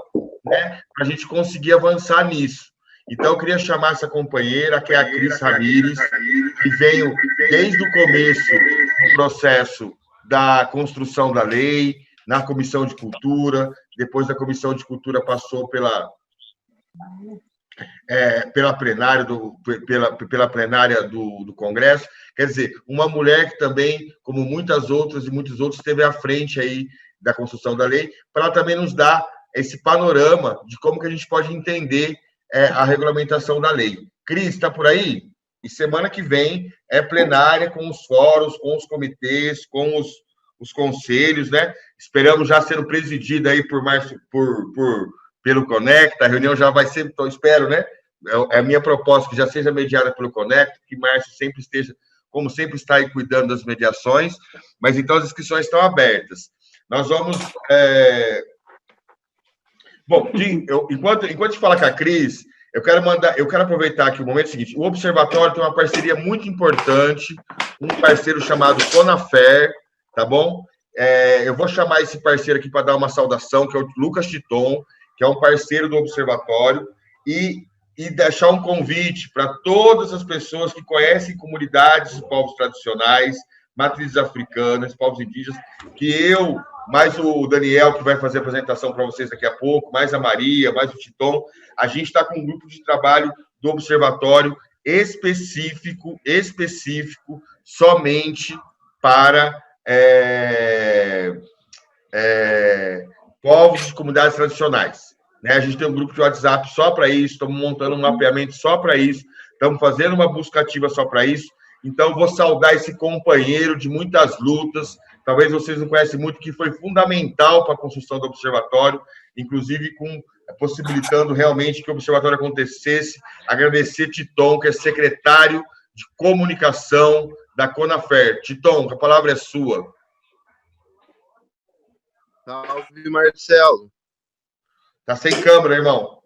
né, para a gente conseguir avançar nisso. Então, eu queria chamar essa companheira, que é a Cris Ramires, que veio desde o começo do processo da construção da lei, na Comissão de Cultura, depois da Comissão de Cultura passou pela plenária do Congresso. Quer dizer, uma mulher que também, como muitas outras e muitos outros, esteve à frente aí da construção da lei, para ela também nos dar esse panorama de como que a gente pode entender a regulamentação da lei. Cris, está por aí? E semana que vem é plenária com os fóruns, com os comitês, com os conselhos, né? Esperamos já sendo presidida aí pelo Conecta, a reunião já vai ser, então espero, né? É a minha proposta que já seja mediada pelo Conecta, que Márcio sempre esteja, como sempre está aí cuidando das mediações, mas então as inscrições estão abertas. Nós vamos... Bom, enquanto a gente fala com a Cris, eu quero aproveitar aqui o momento seguinte. O Observatório tem uma parceria muito importante, um parceiro chamado Conafer, tá bom? Eu vou chamar esse parceiro aqui para dar uma saudação, que é o Lucas Titon, que é um parceiro do Observatório, e deixar um convite para todas as pessoas que conhecem comunidades de povos tradicionais, matrizes africanas, povos indígenas, que eu, mais o Daniel, que vai fazer a apresentação para vocês daqui a pouco, mais a Maria, mais o Titon, a gente está com um grupo de trabalho do Observatório específico somente para povos de comunidades tradicionais. Né? A gente tem um grupo de WhatsApp só para isso, estamos montando um mapeamento só para isso, estamos fazendo uma busca ativa só para isso. Então, vou saudar esse companheiro de muitas lutas, talvez vocês não conhecem muito, que foi fundamental para a construção do Observatório, inclusive possibilitando realmente que o Observatório acontecesse. Agradecer Titon, que é secretário de comunicação da Conafer. Titon, a palavra é sua. Salve, Marcelo. Tá sem câmera, irmão.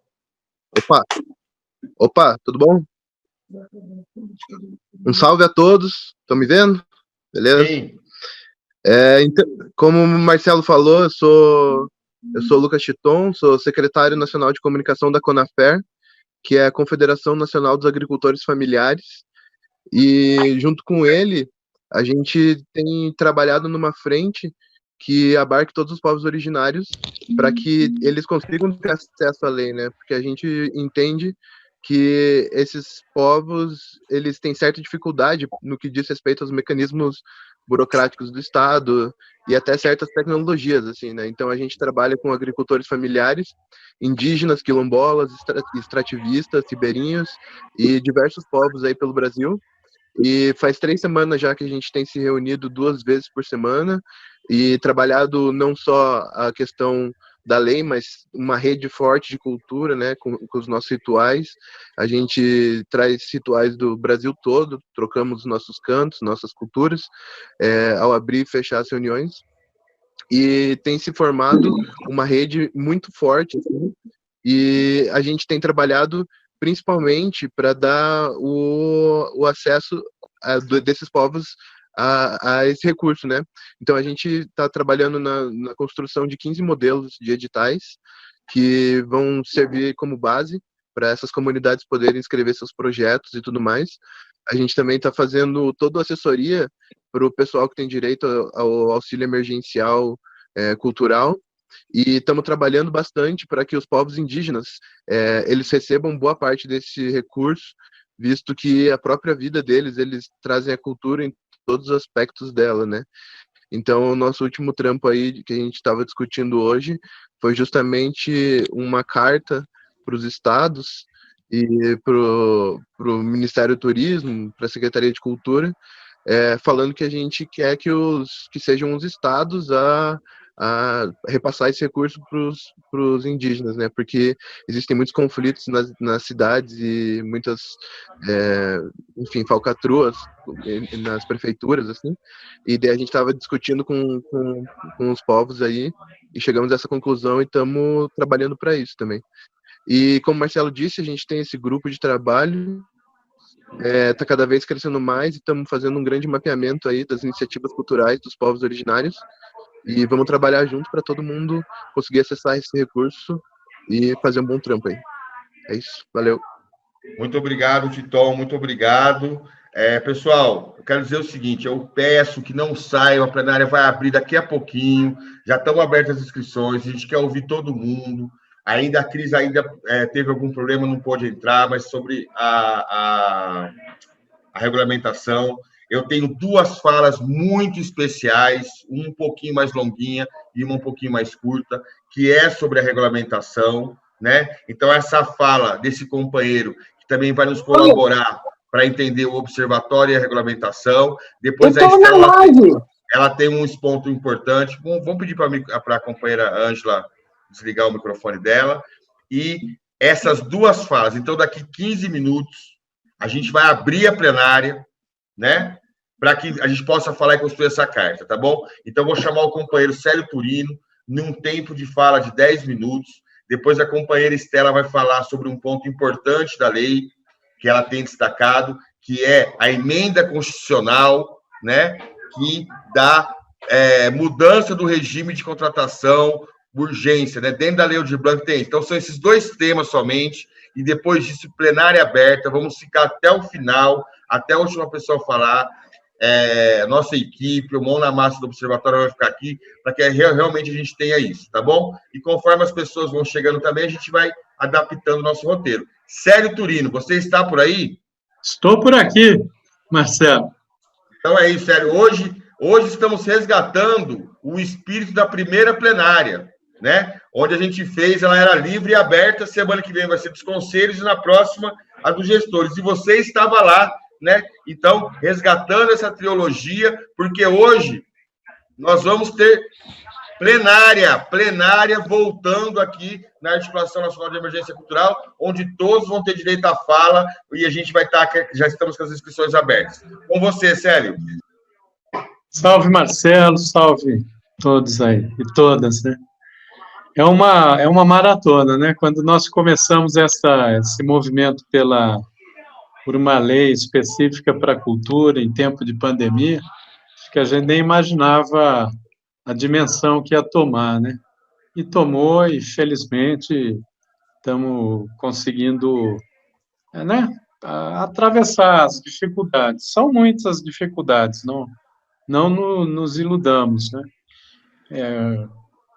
Opa, tudo bom? Um salve a todos. Estão me vendo? Beleza? Sim. Então, como o Marcelo falou, eu sou Lucas Titon, sou secretário nacional de comunicação da Conafer, que é a Confederação Nacional dos Agricultores Familiares, e junto com ele, a gente tem trabalhado numa frente que abarque todos os povos originários para que eles consigam ter acesso à lei, né? Porque a gente entende que esses povos, eles têm certa dificuldade no que diz respeito aos mecanismos burocráticos do Estado e até certas tecnologias, assim, né? Então a gente trabalha com agricultores familiares, indígenas, quilombolas, extrativistas, ribeirinhos e diversos povos aí pelo Brasil. E faz 3 semanas já que a gente tem se reunido 2 vezes por semana e trabalhado não só a questão da lei, mas uma rede forte de cultura, né, com os nossos rituais. A gente traz rituais do Brasil todo, trocamos nossos cantos, nossas culturas, ao abrir e fechar as reuniões. E tem se formado uma rede muito forte, assim, e a gente tem trabalhado principalmente para dar o acesso desses povos a esse recurso, né? Então a gente está trabalhando na construção de 15 modelos de editais que vão servir como base para essas comunidades poderem escrever seus projetos e tudo mais. A gente também está fazendo toda a assessoria para o pessoal que tem direito ao auxílio emergencial cultural, E estamos trabalhando bastante para que os povos indígenas eles recebam boa parte desse recurso, visto que a própria vida deles, eles trazem a cultura em todos os aspectos dela, né? Então, o nosso último trampo aí, que a gente estava discutindo hoje, foi justamente uma carta para os estados e para o Ministério do Turismo, para a Secretaria de Cultura, falando que a gente quer que sejam os estados a repassar esse recurso para os indígenas, né? Porque existem muitos conflitos nas cidades e muitas, enfim, falcatruas nas prefeituras, assim. E daí a gente estava discutindo com os povos aí e chegamos a essa conclusão e estamos trabalhando para isso também. E como o Marcelo disse, a gente tem esse grupo de trabalho, está cada vez crescendo mais e estamos fazendo um grande mapeamento aí das iniciativas culturais dos povos originários e vamos trabalhar junto para todo mundo conseguir acessar esse recurso e fazer um bom trampo aí. É isso, valeu. Muito obrigado, Titon, muito obrigado. Pessoal, eu quero dizer o seguinte, eu peço que não saiam, a plenária vai abrir daqui a pouquinho, já estão abertas as inscrições, a gente quer ouvir todo mundo. Ainda a Cris teve algum problema, não pôde entrar, mas sobre a regulamentação, eu tenho duas falas muito especiais, uma um pouquinho mais longuinha e uma um pouquinho mais curta, que é sobre a regulamentação, né? Então, essa fala desse companheiro, que também vai nos colaborar para entender o observatório e a regulamentação, depois a Estela, ela tem um ponto importante, vamos pedir para a companheira Ângela desligar o microfone dela, e essas duas falas. Então, daqui 15 minutos, a gente vai abrir a plenária, né, para que a gente possa falar e construir essa carta, tá bom? Então, vou chamar o companheiro Célio Turino, num tempo de fala de 10 minutos, depois a companheira Estela vai falar sobre um ponto importante da lei, que ela tem destacado, que é a emenda constitucional, né, que dá mudança do regime de contratação, urgência, né? Dentro da Lei Aldir Blanc tem. Então, são esses dois temas somente, e depois disso, plenária aberta, vamos ficar até o final, até a última pessoa falar, nossa equipe, o mão na massa do observatório vai ficar aqui, para que realmente a gente tenha isso, tá bom? E conforme as pessoas vão chegando também, a gente vai adaptando o nosso roteiro. Célio Turino, você está por aí? Estou por aqui, Marcelo. Então é isso, Célio. Hoje estamos resgatando o espírito da primeira plenária, né? Onde a gente fez, ela era livre e aberta, semana que vem vai ser dos conselhos e na próxima a dos gestores. E você estava lá, né? Então, resgatando essa trilogia, porque hoje nós vamos ter plenária voltando aqui na Articulação Nacional de Emergência Cultural, onde todos vão ter direito à fala e a gente vai estar, já estamos com as inscrições abertas. Com você, Célio. Salve, Marcelo, salve todos aí e todas, né? É uma maratona, né? Quando nós começamos esse movimento por uma lei específica para a cultura em tempo de pandemia, acho que a gente nem imaginava a dimensão que ia tomar, né? E tomou, e felizmente estamos conseguindo, né, atravessar as dificuldades. São muitas as dificuldades, não nos iludamos, né?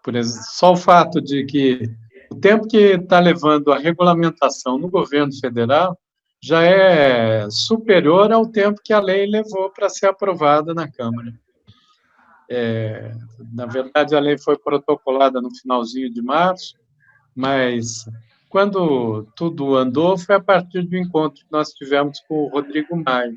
Por exemplo, só o fato de que o tempo que está levando a regulamentação no governo federal já é superior ao tempo que a lei levou para ser aprovada na Câmara. Na verdade, a lei foi protocolada no finalzinho de março, mas quando tudo andou foi a partir do encontro que nós tivemos com o Rodrigo Maia,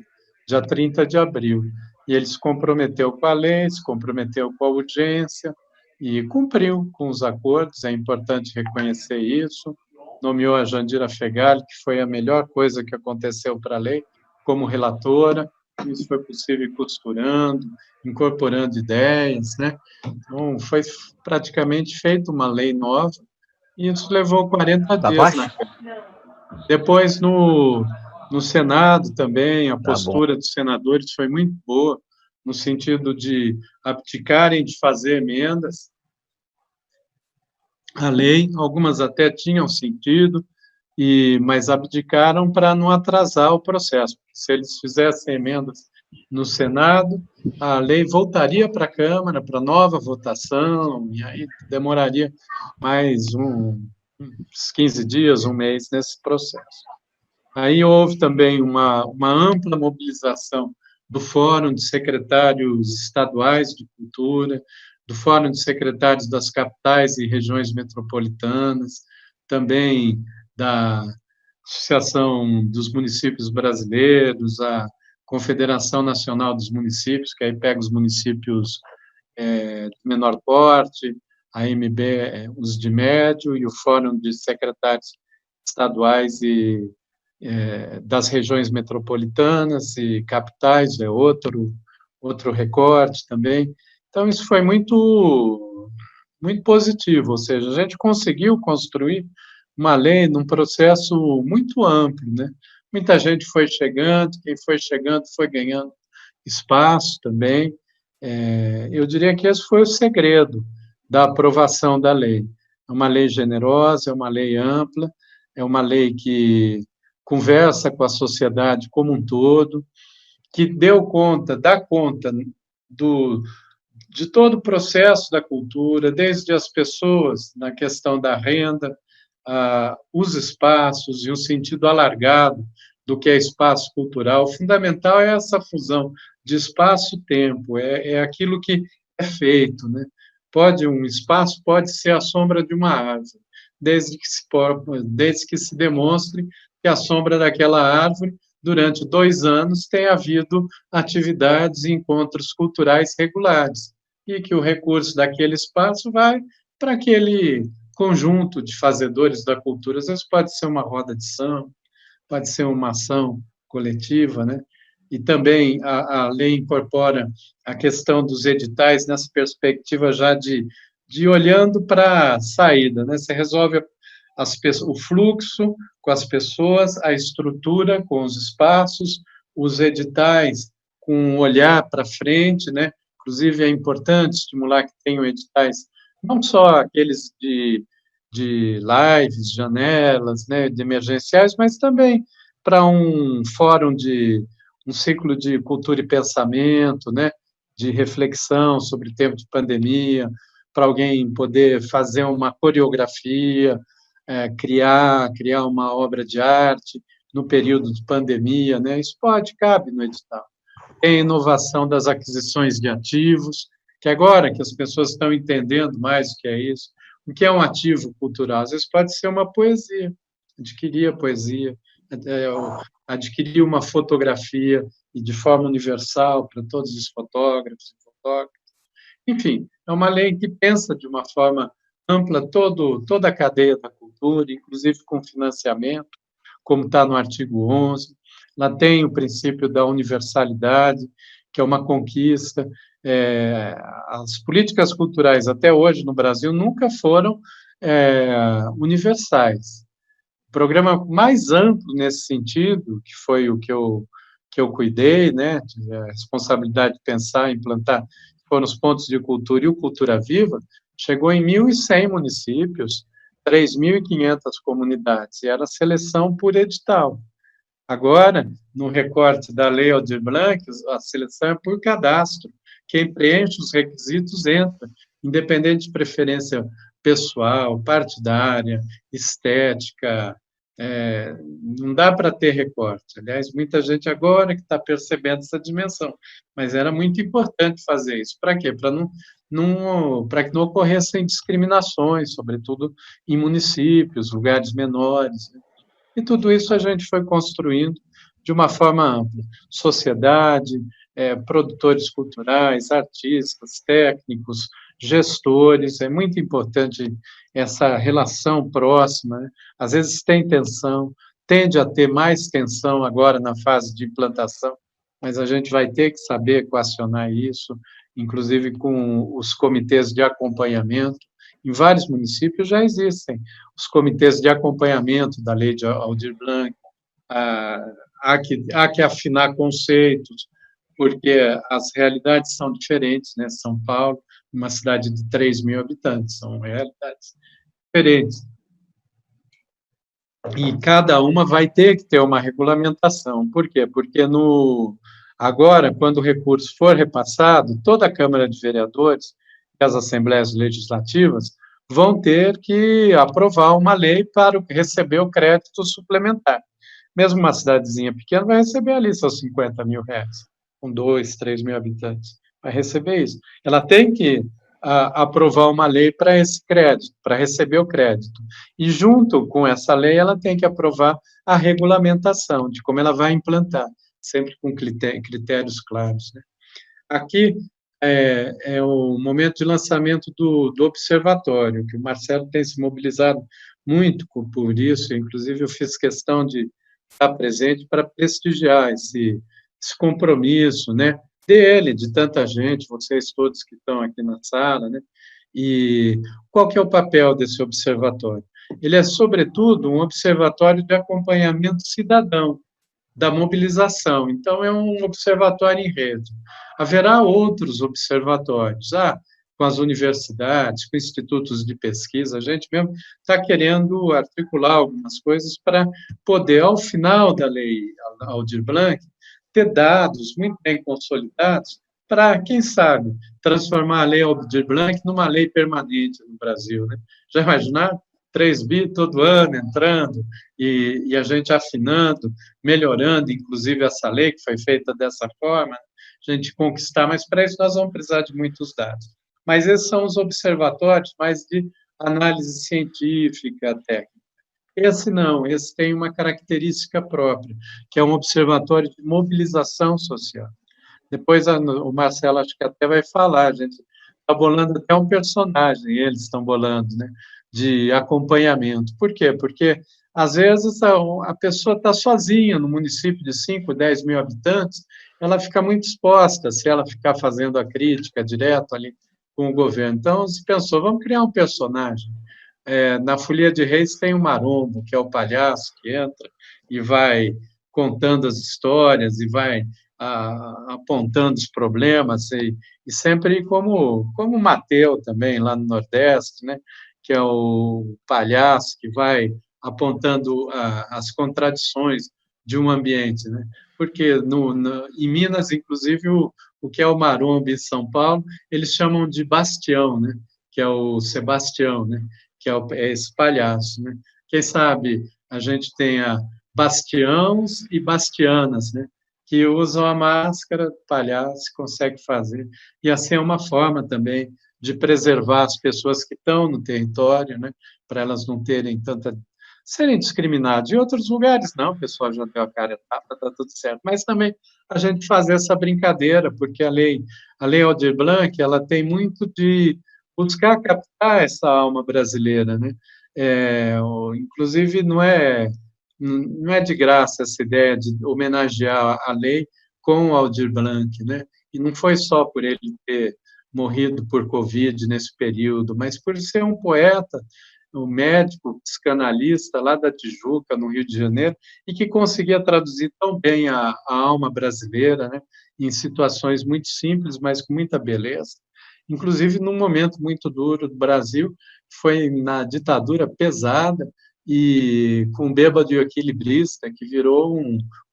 dia 30 de abril. E ele se comprometeu com a lei, se comprometeu com a urgência e cumpriu com os acordos, é importante reconhecer isso. Nomeou a Jandira Fegali, que foi a melhor coisa que aconteceu para a lei, como relatora. Isso foi possível costurando, incorporando ideias, né? Então, foi praticamente feita uma lei nova, e isso levou 40 dias na Câmara. Depois, no Senado também, a postura dos senadores foi muito boa, no sentido de abdicarem de fazer emendas à lei, algumas até tinham sentido, mas abdicaram para não atrasar o processo. Se eles fizessem emendas no Senado, a lei voltaria para a Câmara para nova votação, e aí demoraria mais uns 15 dias, um mês nesse processo. Aí houve também uma ampla mobilização do Fórum de Secretários Estaduais de Cultura, do Fórum de Secretários das Capitais e Regiões Metropolitanas, também da Associação dos Municípios Brasileiros, a Confederação Nacional dos Municípios, que aí pega os municípios de menor porte, a MB, os de médio, e o Fórum de Secretários Estaduais e das regiões metropolitanas e capitais, outro recorte também. Então, isso foi muito positivo, ou seja, a gente conseguiu construir uma lei num processo muito amplo, né? Muita gente foi chegando, quem foi chegando foi ganhando espaço também. Eu diria que esse foi o segredo da aprovação da lei. É uma lei generosa, é uma lei ampla, é uma lei que conversa com a sociedade como um todo, que dá conta de todo o processo da cultura, desde as pessoas, na questão da renda, os espaços e o sentido alargado do que é espaço cultural. O fundamental é essa fusão de espaço e tempo, é aquilo que é feito, né? Um espaço pode ser a sombra de uma árvore, desde que se demonstre que a sombra daquela árvore, durante 2 anos, tem havido atividades e encontros culturais regulares, e que o recurso daquele espaço vai para aquele conjunto de fazedores da cultura. Às vezes pode ser uma roda de samba, pode ser uma ação coletiva, né? E também a lei incorpora a questão dos editais nessa perspectiva já de olhando para a saída, né? Você resolve o fluxo com as pessoas, a estrutura com os espaços, os editais com um olhar para frente, né? Inclusive, é importante estimular que tenham editais, não só aqueles de lives, janelas, né, de emergenciais, mas também para um fórum um ciclo de cultura e pensamento, né, de reflexão sobre o tempo de pandemia, para alguém poder fazer uma coreografia, criar uma obra de arte no período de pandemia, né, isso cabe no edital. Tem inovação das aquisições de ativos, que agora que as pessoas estão entendendo mais o que é isso, o que é um ativo cultural, às vezes pode ser uma poesia, adquirir a poesia, adquirir uma fotografia, e de forma universal para todos os fotógrafos e fotógrafas. Enfim, é uma lei que pensa de uma forma ampla toda a cadeia da cultura, inclusive com financiamento, como está no artigo 11. Lá tem o princípio da universalidade, que é uma conquista. As políticas culturais, até hoje, no Brasil, nunca foram universais. O programa mais amplo nesse sentido, que foi o que eu cuidei, né, tive a responsabilidade de pensar e implantar, foram os pontos de cultura e o Cultura Viva, chegou em 1.100 municípios, 3.500 comunidades, e era seleção por edital. Agora, no recorte da Lei Aldir Blanc, a seleção é por cadastro. Quem preenche os requisitos entra, independente de preferência pessoal, partidária, estética, não dá para ter recorte. Aliás, muita gente agora que está percebendo essa dimensão, mas era muito importante fazer isso. Para quê? Para que não ocorressem discriminações, sobretudo em municípios, lugares menores, né? E tudo isso a gente foi construindo de uma forma ampla. Sociedade, produtores culturais, artistas, técnicos, gestores, é muito importante essa relação próxima, né? Às vezes tem tensão, tende a ter mais tensão agora na fase de implantação, mas a gente vai ter que saber equacionar isso, inclusive com os comitês de acompanhamento. Em vários municípios já existem os comitês de acompanhamento da Lei de Aldir Blanc, há que afinar conceitos, porque as realidades são diferentes, né? São Paulo, uma cidade de 3.000 habitantes, são realidades diferentes. E cada uma vai ter que ter uma regulamentação. Por quê? Porque Agora, quando o recurso for repassado, toda a Câmara de Vereadores e as Assembleias Legislativas vão ter que aprovar uma lei para receber o crédito suplementar. Mesmo uma cidadezinha pequena vai receber ali seus 50 mil reais, com 2, 3 mil habitantes, vai receber isso. Ela tem que aprovar uma lei para esse crédito, para receber o crédito. E junto com essa lei, ela tem que aprovar a regulamentação de como ela vai implantar, sempre com critérios claros, né? Aqui é o momento de lançamento do observatório, que o Marcelo tem se mobilizado muito por isso, inclusive eu fiz questão de estar presente para prestigiar esse compromisso, né, dele, de tanta gente, vocês todos que estão aqui na sala, né, e qual que é o papel desse observatório? Ele é, sobretudo, um observatório de acompanhamento cidadão, da mobilização. Então, é um observatório em rede. Haverá outros observatórios, com as universidades, com institutos de pesquisa, a gente mesmo está querendo articular algumas coisas para poder, ao final da lei Aldir Blanc, ter dados muito bem consolidados para, quem sabe, transformar a lei Aldir Blanc numa lei permanente no Brasil, né? Já imaginaram? 3 bi todo ano entrando, e a gente afinando, melhorando, inclusive, essa lei que foi feita dessa forma, a gente conquistar, mas para isso nós vamos precisar de muitos dados. Mas esses são os observatórios mais de análise científica, técnica. Esse não, esse tem uma característica própria, que é um observatório de mobilização social. Depois o Marcelo acho que até vai falar, a gente está bolando até um personagem, eles estão bolando, né, de acompanhamento. Por quê? Porque, às vezes, a pessoa está sozinha no município de 5, 10 mil habitantes, ela fica muito exposta se ela ficar fazendo a crítica direto ali com o governo. Então, se pensou, vamos criar um personagem. Na Folia de Reis tem o Marombo, que é o palhaço que entra e vai contando as histórias e vai apontando os problemas, e sempre como o Mateu também, lá no Nordeste, né, que é o palhaço que vai apontando as contradições de um ambiente, né? Porque em Minas, inclusive, o que é o Maromba em São Paulo, eles chamam de Bastião, né? Que é o Sebastião, né? Que é esse palhaço, né? Quem sabe a gente tenha bastiãos e bastianas, né? Que usam a máscara do palhaço, consegue fazer. E assim é uma forma também de preservar as pessoas que estão no território, né, para elas não terem serem discriminadas. Em outros lugares, não, o pessoal já deu a cara e tapa, está tudo certo. Mas também a gente fazer essa brincadeira, porque a lei Aldir Blanc, ela tem muito de buscar captar essa alma brasileira, né? Inclusive, não é de graça essa ideia de homenagear a lei com o Aldir Blanc, né? E não foi só por ele ter morrido por Covid nesse período, mas por ser um poeta, um médico psicanalista lá da Tijuca, no Rio de Janeiro, e que conseguia traduzir tão bem a alma brasileira, né, em situações muito simples, mas com muita beleza. Inclusive, num momento muito duro do Brasil, foi na ditadura pesada, e com o Bêbado e o Equilibrista, que virou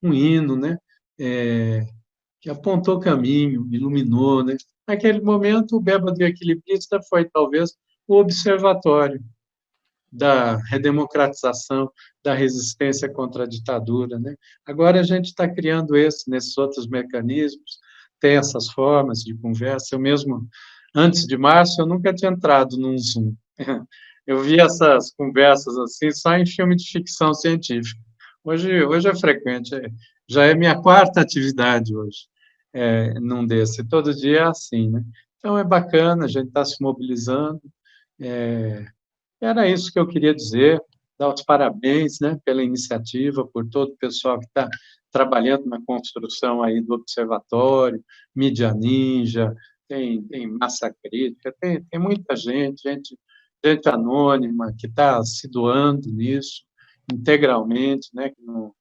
um hino, né, que apontou caminho, iluminou, né? Naquele momento, o Bêbado e Equilibrista foi, talvez, o observatório da redemocratização, da resistência contra a ditadura, né? Agora a gente está criando nesses outros mecanismos, tem essas formas de conversa. Eu mesmo, antes de março, eu nunca tinha entrado num Zoom. Eu vi essas conversas assim só em filme de ficção científica. Hoje é frequente, já é minha 4ª atividade hoje. Num desse, todo dia é assim, né? Então é bacana, a gente está se mobilizando. Era isso que eu queria dizer, dar os parabéns, né, pela iniciativa, por todo o pessoal que está trabalhando na construção aí do observatório, Mídia Ninja, tem Massa Crítica, tem muita gente anônima que está se doando nisso integralmente, né, que não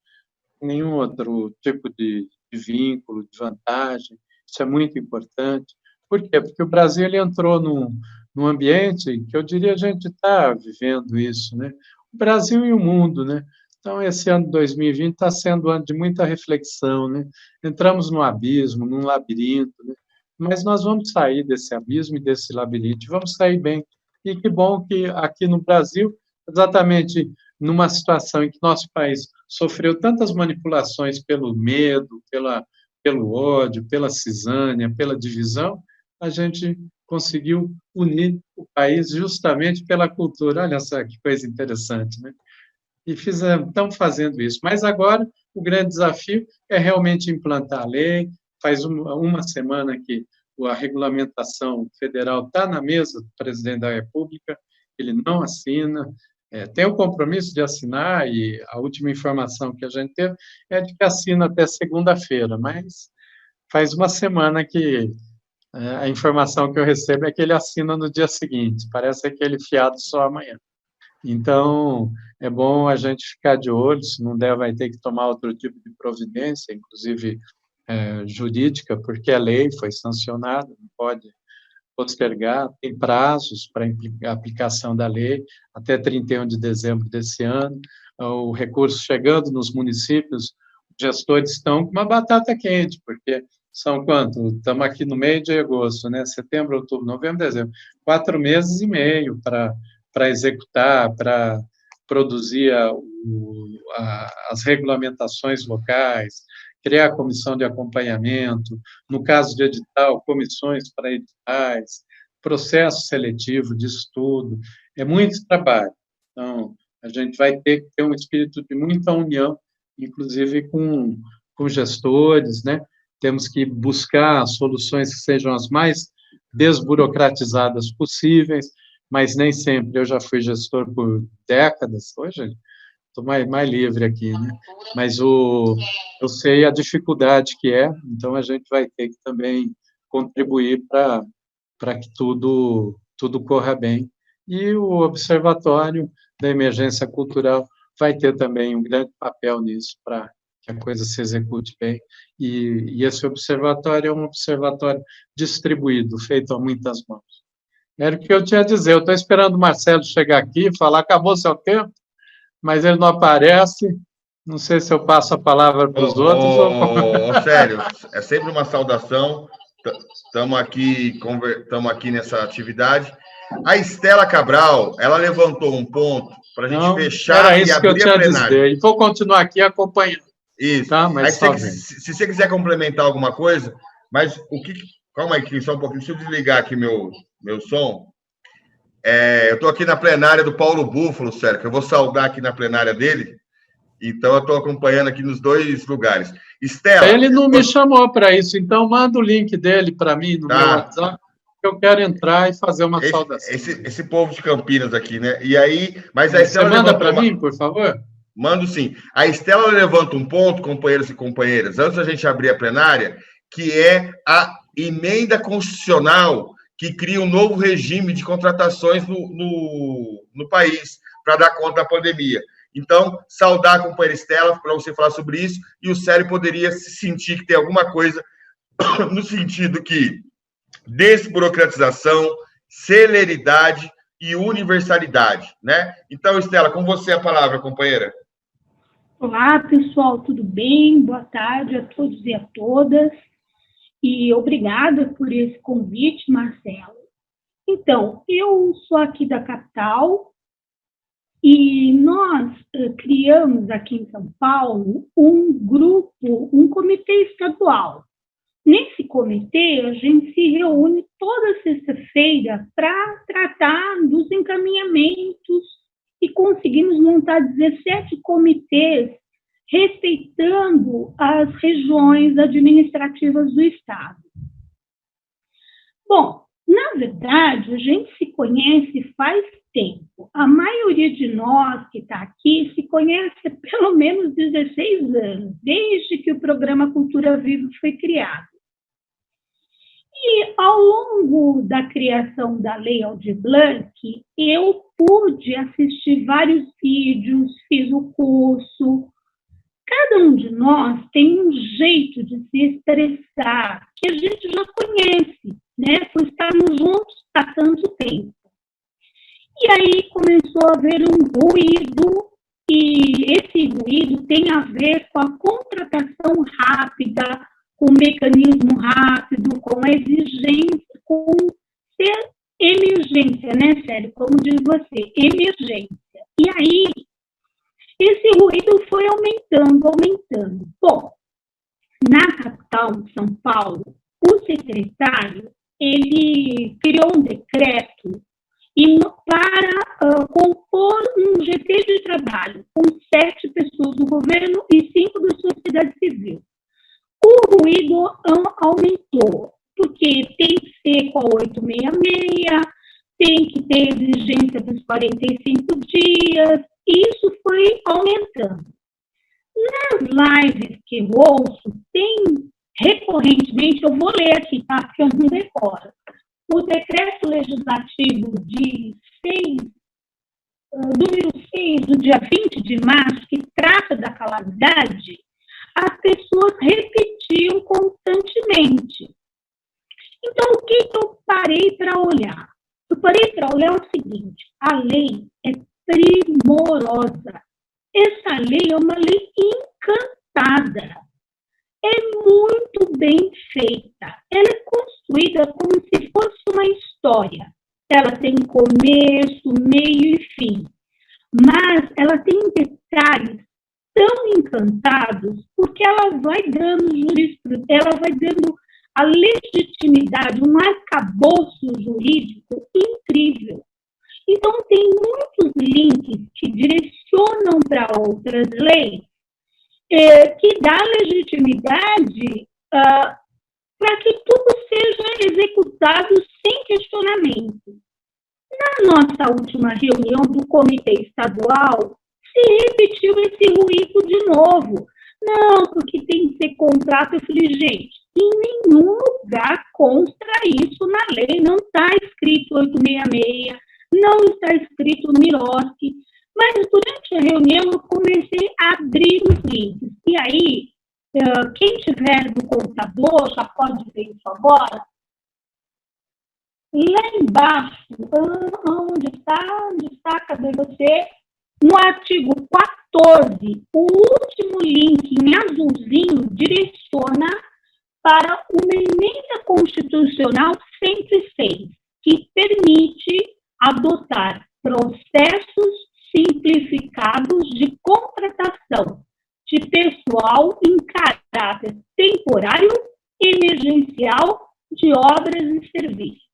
nenhum outro tipo de vínculo, de vantagem. Isso é muito importante. Por quê? Porque o Brasil ele entrou num ambiente que eu diria a gente está vivendo isso, né? O Brasil e o mundo, né? Então, esse ano de 2020 está sendo um ano de muita reflexão, né? Entramos num abismo, num labirinto, né? Mas nós vamos sair desse abismo e desse labirinto, vamos sair bem. E que bom que aqui no Brasil, exatamente numa situação em que nosso país sofreu tantas manipulações pelo medo, pelo ódio, pela cisânia, pela divisão, a gente conseguiu unir o país justamente pela cultura. Olha só que coisa interessante, né? E estamos fazendo isso. Mas agora o grande desafio é realmente implantar a lei. Faz uma semana que a regulamentação federal está na mesa do presidente da República, ele não assina, tem o compromisso de assinar, e a última informação que a gente teve é de que assina até segunda-feira, mas faz uma semana que a informação que eu recebo é que ele assina no dia seguinte, parece aquele fiado só amanhã. Então, é bom a gente ficar de olho, se não der, vai ter que tomar outro tipo de providência, inclusive jurídica, porque a lei foi sancionada, não pode postergar, tem prazos para a aplicação da lei, até 31 de dezembro desse ano. O recurso chegando nos municípios, os gestores estão com uma batata quente, porque são quanto? Estamos aqui no meio de agosto, né? Setembro, outubro, novembro, dezembro. 4 meses e meio para executar, para produzir as regulamentações locais, criar a comissão de acompanhamento, no caso de edital, comissões para editais, processo seletivo de estudo, é muito trabalho. Então, a gente vai ter que ter um espírito de muita união, inclusive com gestores, né? Temos que buscar soluções que sejam as mais desburocratizadas possíveis, mas nem sempre. Eu já fui gestor por décadas, hoje estou mais livre aqui, né? Mas eu sei a dificuldade que é, então a gente vai ter que também contribuir para que tudo corra bem. E o Observatório da Emergência Cultural vai ter também um grande papel nisso, para que a coisa se execute bem. E esse observatório é um observatório distribuído, feito a muitas mãos. Era o que eu tinha a dizer. Eu estou esperando o Marcelo chegar aqui e falar, acabou seu tempo, mas ele não aparece. Não sei se eu passo a palavra para os outros. Sério, é sempre uma saudação. Estamos aqui nessa atividade. A Estela Cabral, ela levantou um ponto para a gente fechar e abrir a plenária. E vou continuar aqui acompanhando. Isso. Tá? Mas se você quiser complementar alguma coisa, mas calma aí, só um pouquinho. Deixa eu desligar aqui meu som. Eu estou aqui na plenária do Paulo Búfalo, Sérgio, eu vou saudar aqui na plenária dele. Então, eu estou acompanhando aqui nos 2 lugares. Estela... Ele não me chamou para isso, então manda o link dele para mim no meu WhatsApp, que eu quero entrar e fazer uma saudação. Esse povo de Campinas aqui, né? E aí... Mas a Estela manda para mim, por favor? Mando sim. A Estela levanta um ponto, companheiros e companheiras, antes da gente abrir a plenária, que é a emenda constitucional que cria um novo regime de contratações no país para dar conta da pandemia. Então, saudar a companheira Estela para você falar sobre isso, e o Célio poderia se sentir que tem alguma coisa no sentido que desburocratização, celeridade e universalidade, né? Então, Estela, com você a palavra, companheira. Olá, pessoal, tudo bem? Boa tarde a todos e a todas. E obrigada por esse convite, Marcelo. Então, eu sou aqui da capital e nós criamos aqui em São Paulo um grupo, um comitê estadual. Nesse comitê, a gente se reúne toda sexta-feira para tratar dos encaminhamentos e conseguimos montar 17 comitês respeitando as regiões administrativas do Estado. Bom, na verdade, a gente se conhece faz tempo. A maioria de nós que está aqui se conhece há pelo menos 16 anos, desde que o programa Cultura Viva foi criado. E, ao longo da criação da Lei Aldir Blanc, eu pude assistir vários vídeos, fiz o curso. Cada um de nós tem um jeito de se expressar que a gente já conhece, né, por estarmos juntos há tanto tempo. E aí começou a haver um ruído E esse ruído tem a ver com a contratação rápida, com o mecanismo rápido, com a exigência, com ser emergência, né, Célio? Como diz você, emergência. E aí, esse ruído foi aumentando. Bom, na capital de São Paulo, o secretário, ele criou um decreto para compor um GT de trabalho com 7 pessoas do governo e 5 da sociedade civil. O ruído aumentou, porque tem que ser com a 866, tem que ter exigência dos 45 dias, isso foi aumentando. Nas lives que eu ouço, tem recorrentemente, eu vou ler aqui, tá? Porque eu não decoro. O decreto legislativo número 6, do dia 20 de março, que trata da calamidade, as pessoas repetiam constantemente. Então, o que eu parei para olhar? Eu parei para olhar o seguinte: a lei é primorosa. Essa lei é uma lei encantada. É muito bem feita. Ela é construída como se fosse uma história. Ela tem começo, meio e fim. Mas ela tem detalhes tão encantados, porque ela vai dando ela vai dando a legitimidade, um arcabouço jurídico incrível. Então, tem muitos links que direcionam para outras leis, que dá legitimidade para que tudo seja executado sem questionamento. Na nossa última reunião do Comitê Estadual, se repetiu esse ruído de novo. Não, porque tem que ser contrato. Eu falei, gente, em nenhum lugar consta isso na lei. Não está escrito 866, não está escrito no MIROSC. Mas durante a reunião eu comecei a abrir os links. E aí, quem tiver no computador já pode ver isso agora. Lá embaixo, onde está, cadê você? No artigo 14, o último link em azulzinho direciona para uma emenda constitucional 106, que permite adotar processos simplificados de contratação de pessoal em caráter temporário, emergencial, de obras e serviços.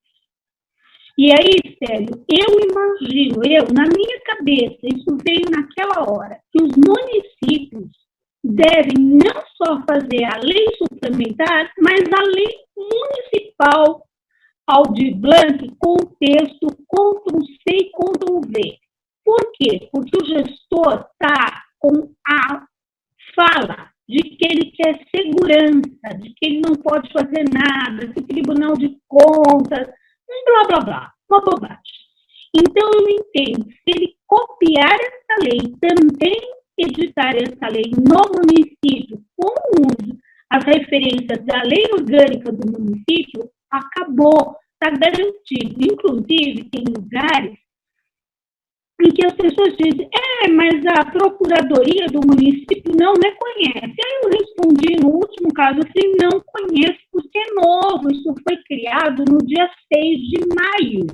E aí, Célio, eu imagino, na minha cabeça, isso veio naquela hora, que os municípios devem não só fazer a lei suplementar, mas a lei municipal Aldir Blanc com o texto Ctrl+C e Ctrl+V. Por quê? Porque o gestor está com a fala de que ele quer segurança, de que ele não pode fazer nada, de Tribunal de Contas, blá, blá, blá, uma bobagem. Então, eu entendo, se ele copiar essa lei, também editar essa lei no município, com as referências da lei orgânica do município, acabou, está garantido. Inclusive, tem lugares em que as pessoas dizem, mas a procuradoria do município não reconhece. Aí eu respondi no último caso assim, não conheço porque é novo, isso foi criado no dia 6 de maio.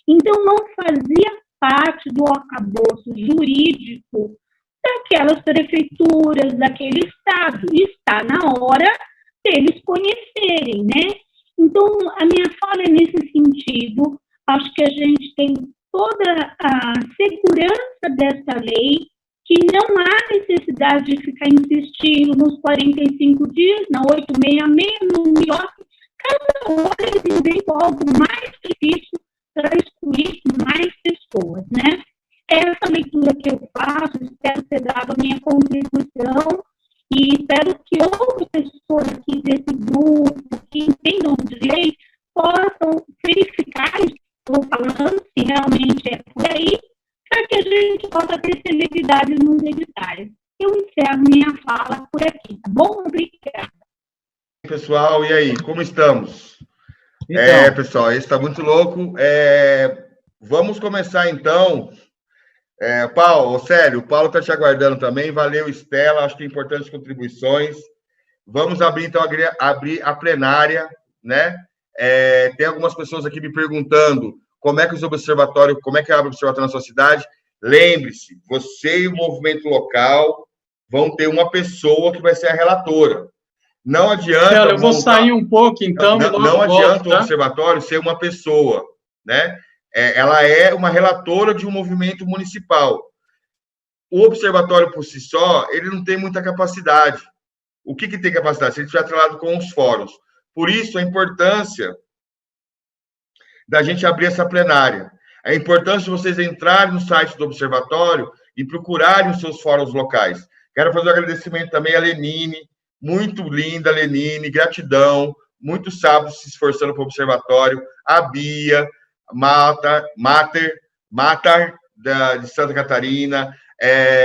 Então, não fazia parte do arcabouço jurídico daquelas prefeituras, daquele estado. Está na hora deles conhecerem, né? Então, a minha fala é nesse sentido. Acho que a gente tem toda a segurança dessa lei, que não há necessidade de ficar insistindo nos 45 dias, na 866, no MIROSC. Cada hora eles inventam algo mais difícil para excluir mais pessoas, né? Essa leitura que eu faço, espero ter dado a minha contribuição e espero que outras pessoas aqui desse grupo, que entendam de lei, possam verificar isso que estou falando, se realmente é por aí, para que a gente possa ter celeridade nos editais. Eu encerro minha fala por aqui, tá bom? Obrigada. Pessoal, e aí, como estamos? Então, pessoal, esse está muito louco. Vamos começar, então, Paulo, sério, o Paulo está te aguardando também. Valeu, Estela, acho que importantes contribuições. Vamos abrir, então, abrir a plenária, né? Tem algumas pessoas aqui me perguntando como é que abre o observatório na sua cidade. Lembre-se, você e o movimento local vão ter uma pessoa que vai ser a relatora. Não adianta... Eu vou sair um pouco, então. Não adianta o observatório ser uma pessoa, né? Ela é uma relatora de um movimento municipal. O observatório, por si só, ele não tem muita capacidade. O que tem capacidade? Se ele estiver atrelado com os fóruns. Por isso, a importância da gente abrir essa plenária. A importância de vocês entrarem no site do observatório e procurarem os seus fóruns locais. Quero fazer um agradecimento também à Lenine, muito linda, Lenine, gratidão, muitos sábados se esforçando para o observatório, a Bia, Mater de Santa Catarina,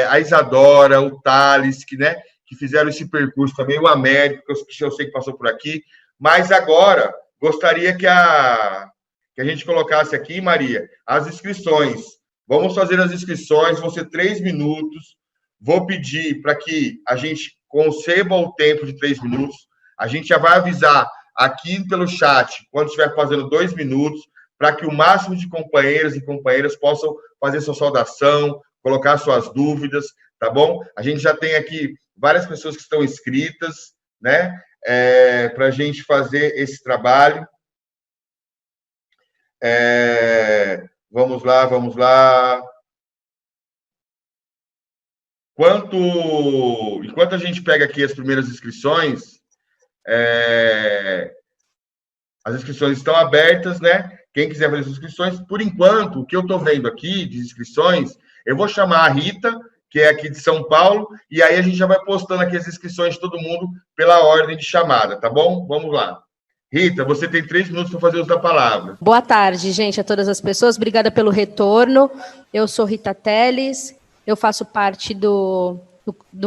a Isadora, o Thales, que fizeram esse percurso também, o Américo, que eu sei que passou por aqui, mas agora gostaria que a gente colocasse aqui, Maria, as inscrições. Vamos fazer as inscrições, vão ser 3 minutos, vou pedir para que a gente conceba o tempo de 3 minutos, a gente já vai avisar aqui pelo chat, quando estiver fazendo 2 minutos, para que o máximo de companheiros e companheiras possam fazer sua saudação, colocar suas dúvidas, tá bom? A gente já tem aqui várias pessoas que estão inscritas, né, para a gente fazer esse trabalho. Vamos lá. Enquanto a gente pega aqui as primeiras inscrições, as inscrições estão abertas, né? Quem quiser fazer as inscrições, por enquanto, o que eu estou vendo aqui de inscrições, eu vou chamar a Rita, que é aqui de São Paulo, e aí a gente já vai postando aqui as inscrições de todo mundo pela ordem de chamada, tá bom? Vamos lá. Rita, você tem 3 minutos para fazer uso da palavra. Boa tarde, gente, a todas as pessoas. Obrigada pelo retorno. Eu sou Rita Teles, eu faço parte do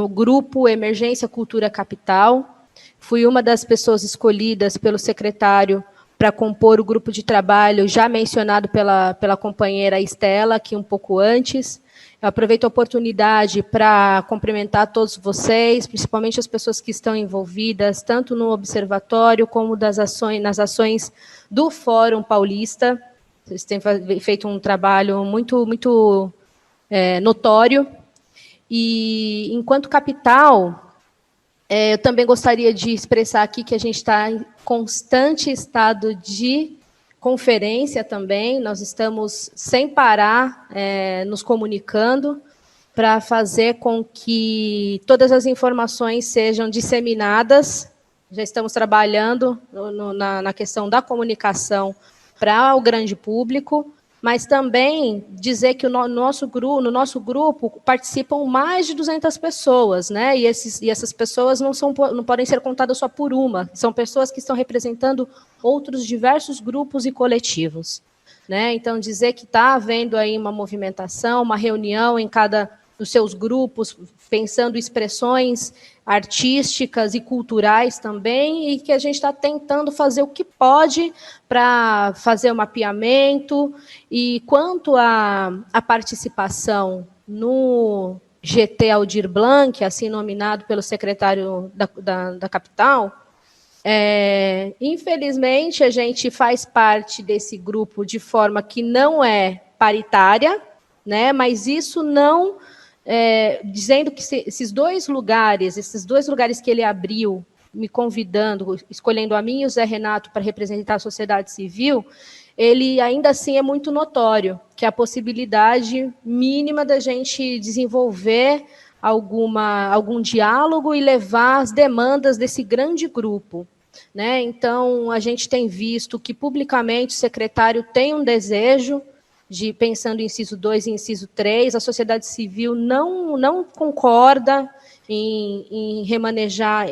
grupo Emergência Cultura Capital. Fui uma das pessoas escolhidas pelo secretário para compor o grupo de trabalho já mencionado pela companheira Estela, aqui um pouco antes. Eu aproveito a oportunidade para cumprimentar todos vocês, principalmente as pessoas que estão envolvidas, tanto no observatório como nas ações do Fórum Paulista. Vocês têm feito um trabalho muito notório. E, enquanto capital, eu também gostaria de expressar aqui que a gente está em constante estado de conferência também, nós estamos sem parar nos comunicando para fazer com que todas as informações sejam disseminadas. Já estamos trabalhando na questão da comunicação para o grande público, mas também dizer que no nosso grupo participam mais de 200 pessoas, né? E essas pessoas não podem ser contadas só por uma, são pessoas que estão representando outros diversos grupos e coletivos, né? Então, dizer que está havendo aí uma movimentação, uma reunião em cada dos seus grupos, pensando expressões artísticas e culturais também, e que a gente está tentando fazer o que pode para fazer o mapeamento. E quanto à participação no GT Aldir Blanc, assim nominado pelo secretário da capital, infelizmente a gente faz parte desse grupo de forma que não é paritária, né? Mas isso não... dizendo que esses dois lugares que ele abriu, me convidando, escolhendo a mim e o Zé Renato para representar a sociedade civil, ele ainda assim é muito notório, que é a possibilidade mínima da gente desenvolver algum diálogo e levar as demandas desse grande grupo, né? Então, a gente tem visto que publicamente o secretário tem um desejo pensando em inciso 2 e inciso 3, a sociedade civil não concorda em remanejar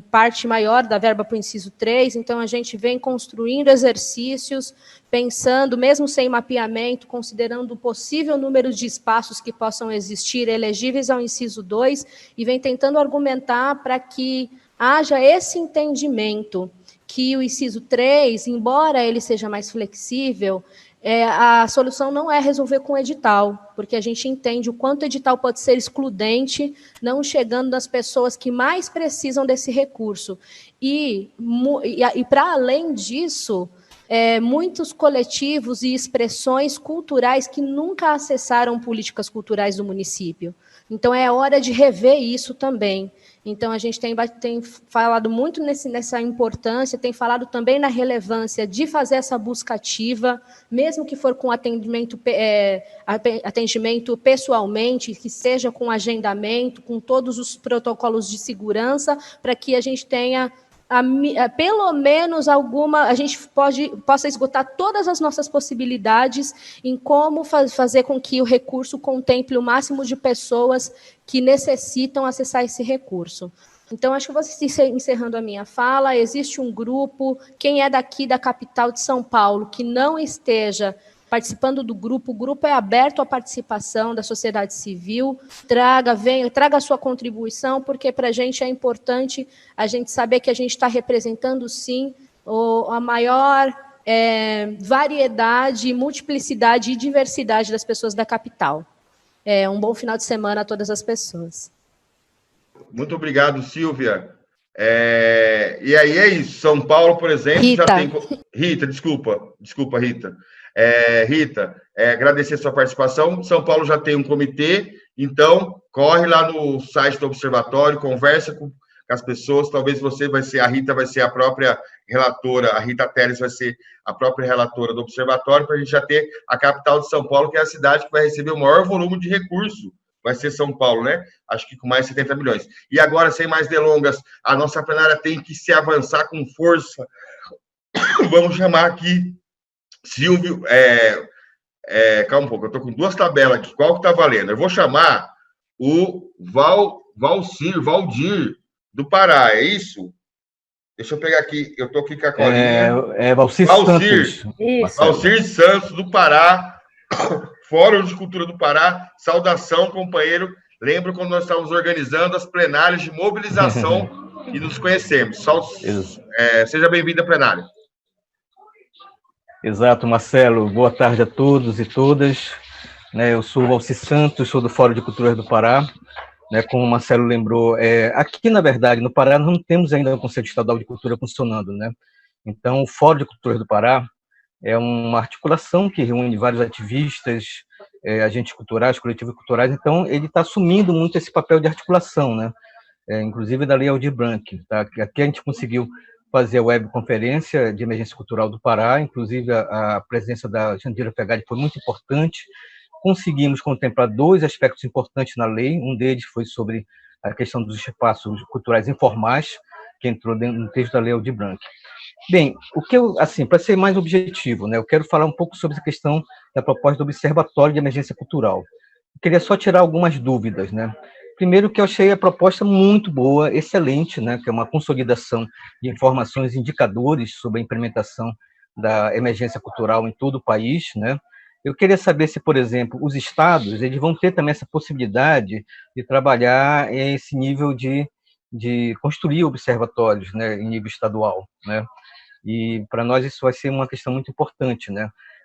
parte maior da verba para o inciso 3, então a gente vem construindo exercícios, pensando, mesmo sem mapeamento, considerando o possível número de espaços que possam existir elegíveis ao inciso 2, e vem tentando argumentar para que haja esse entendimento que o inciso 3, embora ele seja mais flexível, a solução não é resolver com edital, porque a gente entende o quanto o edital pode ser excludente, não chegando nas pessoas que mais precisam desse recurso. E para além disso, muitos coletivos e expressões culturais que nunca acessaram políticas culturais do município. Então, é hora de rever isso também. Então, a gente tem falado muito nessa importância, tem falado também na relevância de fazer essa busca ativa, mesmo que for com atendimento pessoalmente, que seja com agendamento, com todos os protocolos de segurança, para que a gente tenha pelo menos a gente possa esgotar todas as nossas possibilidades em como fazer com que o recurso contemple o máximo de pessoas que necessitam acessar esse recurso. Então, acho que vou encerrando a minha fala. Existe um grupo, quem é daqui da capital de São Paulo, que não esteja participando do grupo, o grupo é aberto à participação da sociedade civil, traga a sua contribuição, porque para a gente é importante a gente saber que a gente está representando, sim, a maior variedade, multiplicidade e diversidade das pessoas da capital. Um bom final de semana a todas as pessoas. Muito obrigado, Silvia. E aí é isso. São Paulo, por exemplo, Rita. já tem... Rita, desculpa, Rita. Rita, agradecer a sua participação. São Paulo já tem um comitê, então corre lá no site do Observatório, conversa com as pessoas. Talvez a Rita vai ser a própria relatora, a Rita Teles vai ser a própria relatora do Observatório, para a gente já ter a capital de São Paulo, que é a cidade que vai receber o maior volume de recurso. Vai ser São Paulo, né? Acho que com mais de 70 milhões. E agora, sem mais delongas, a nossa plenária tem que se avançar com força. Vamos chamar aqui Silvio, calma um pouco, eu estou com duas tabelas aqui, qual que está valendo? Eu vou chamar o Valdir, do Pará, é isso? Deixa eu pegar aqui, eu estou aqui com a colinha. Valcir Santos. Valcir Santos, do Pará, Fórum de Cultura do Pará, saudação, companheiro. Lembro quando nós estávamos organizando as plenárias de mobilização e nos conhecemos. Seja bem-vindo à plenária. Exato, Marcelo. Boa tarde a todos e todas. Eu sou o Valcir Santos, sou do Fórum de Culturas do Pará. Como o Marcelo lembrou, aqui, na verdade, no Pará, nós não temos ainda o Conselho Estadual de Cultura funcionando. Então, o Fórum de Culturas do Pará é uma articulação que reúne vários ativistas, agentes culturais, coletivos culturais. Então, ele está assumindo muito esse papel de articulação, inclusive da Lei Aldir Blanc. Aqui a gente conseguiu fazer a webconferência de emergência cultural do Pará, inclusive a presença da Jandira Fegali foi muito importante. Conseguimos contemplar dois aspectos importantes na lei, um deles foi sobre a questão dos espaços culturais informais, que entrou no texto da Lei Aldir Blanc. Bem, para ser mais objetivo, eu quero falar um pouco sobre a questão da proposta do Observatório de Emergência Cultural. Eu queria só tirar algumas dúvidas, Primeiro, que eu achei a proposta muito boa, excelente, que é uma consolidação de informações e indicadores sobre a implementação da emergência cultural em todo o país, Eu queria saber se, por exemplo, os estados eles vão ter também essa possibilidade de trabalhar esse nível de construir observatórios, em nível estadual, E para nós isso vai ser uma questão muito importante,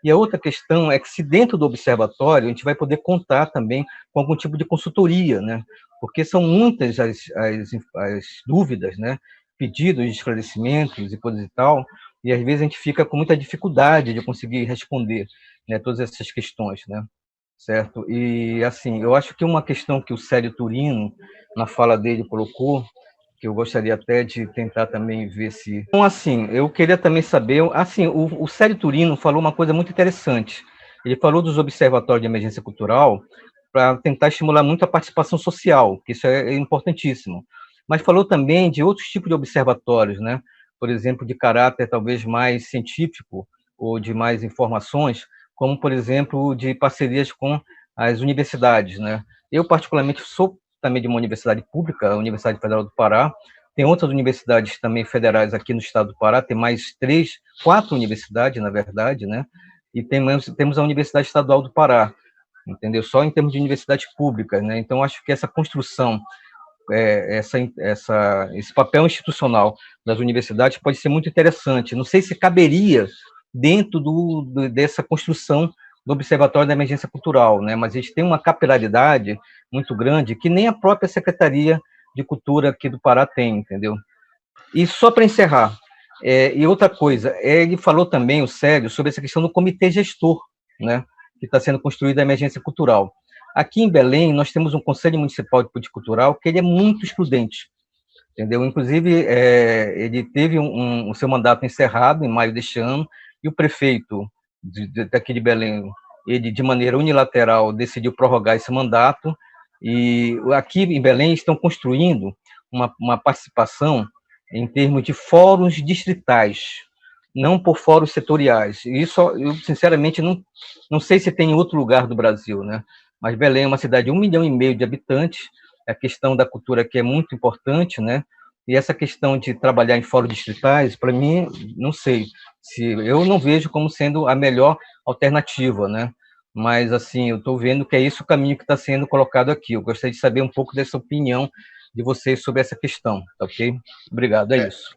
E a outra questão é que se dentro do observatório a gente vai poder contar também com algum tipo de consultoria, Porque são muitas as dúvidas, pedidos de esclarecimentos e coisas e tal, e às vezes a gente fica com muita dificuldade de conseguir responder, todas essas questões, certo? E assim, eu acho que uma questão que o Célio Turino na fala dele colocou, que eu gostaria até de tentar também ver se... Então, assim, eu queria também saber... Assim, o Célio Turino falou uma coisa muito interessante. Ele falou dos observatórios de emergência cultural para tentar estimular muito a participação social, que isso é importantíssimo. Mas falou também de outros tipos de observatórios, Por exemplo, de caráter talvez mais científico ou de mais informações, como, por exemplo, de parcerias com as universidades, Eu, particularmente, sou também de uma universidade pública, a Universidade Federal do Pará. Tem outras universidades também federais aqui no estado do Pará, tem mais 4 universidades, na verdade, E temos a Universidade Estadual do Pará, entendeu? Só em termos de universidades públicas, Então, acho que essa construção, esse papel institucional das universidades pode ser muito interessante. Não sei se caberia dentro dessa construção do Observatório da Emergência Cultural, né? Mas a gente tem uma capilaridade muito grande que nem a própria Secretaria de Cultura aqui do Pará tem, entendeu? E só para encerrar, e outra coisa, ele falou também, o Célio, sobre essa questão do comitê gestor, né, que está sendo construído a emergência cultural. Aqui em Belém, nós temos um Conselho Municipal de Política Cultural que ele é muito excludente, entendeu? Inclusive, ele teve o seu mandato encerrado em maio deste ano, e o prefeito daqui de Belém, ele, de maneira unilateral, decidiu prorrogar esse mandato, e aqui em Belém estão construindo uma participação em termos de fóruns distritais, não por fóruns setoriais. Isso, eu, sinceramente, não sei se tem em outro lugar do Brasil, né? Mas Belém é uma cidade de 1,5 milhão de habitantes, a questão da cultura aqui é muito importante, né? E essa questão de trabalhar em fóruns distritais, para mim, não sei, eu não vejo como sendo a melhor alternativa, né? Mas, assim, eu estou vendo que é esse o caminho que está sendo colocado aqui. Eu gostaria de saber um pouco dessa opinião de vocês sobre essa questão, tá ok? Obrigado, é isso.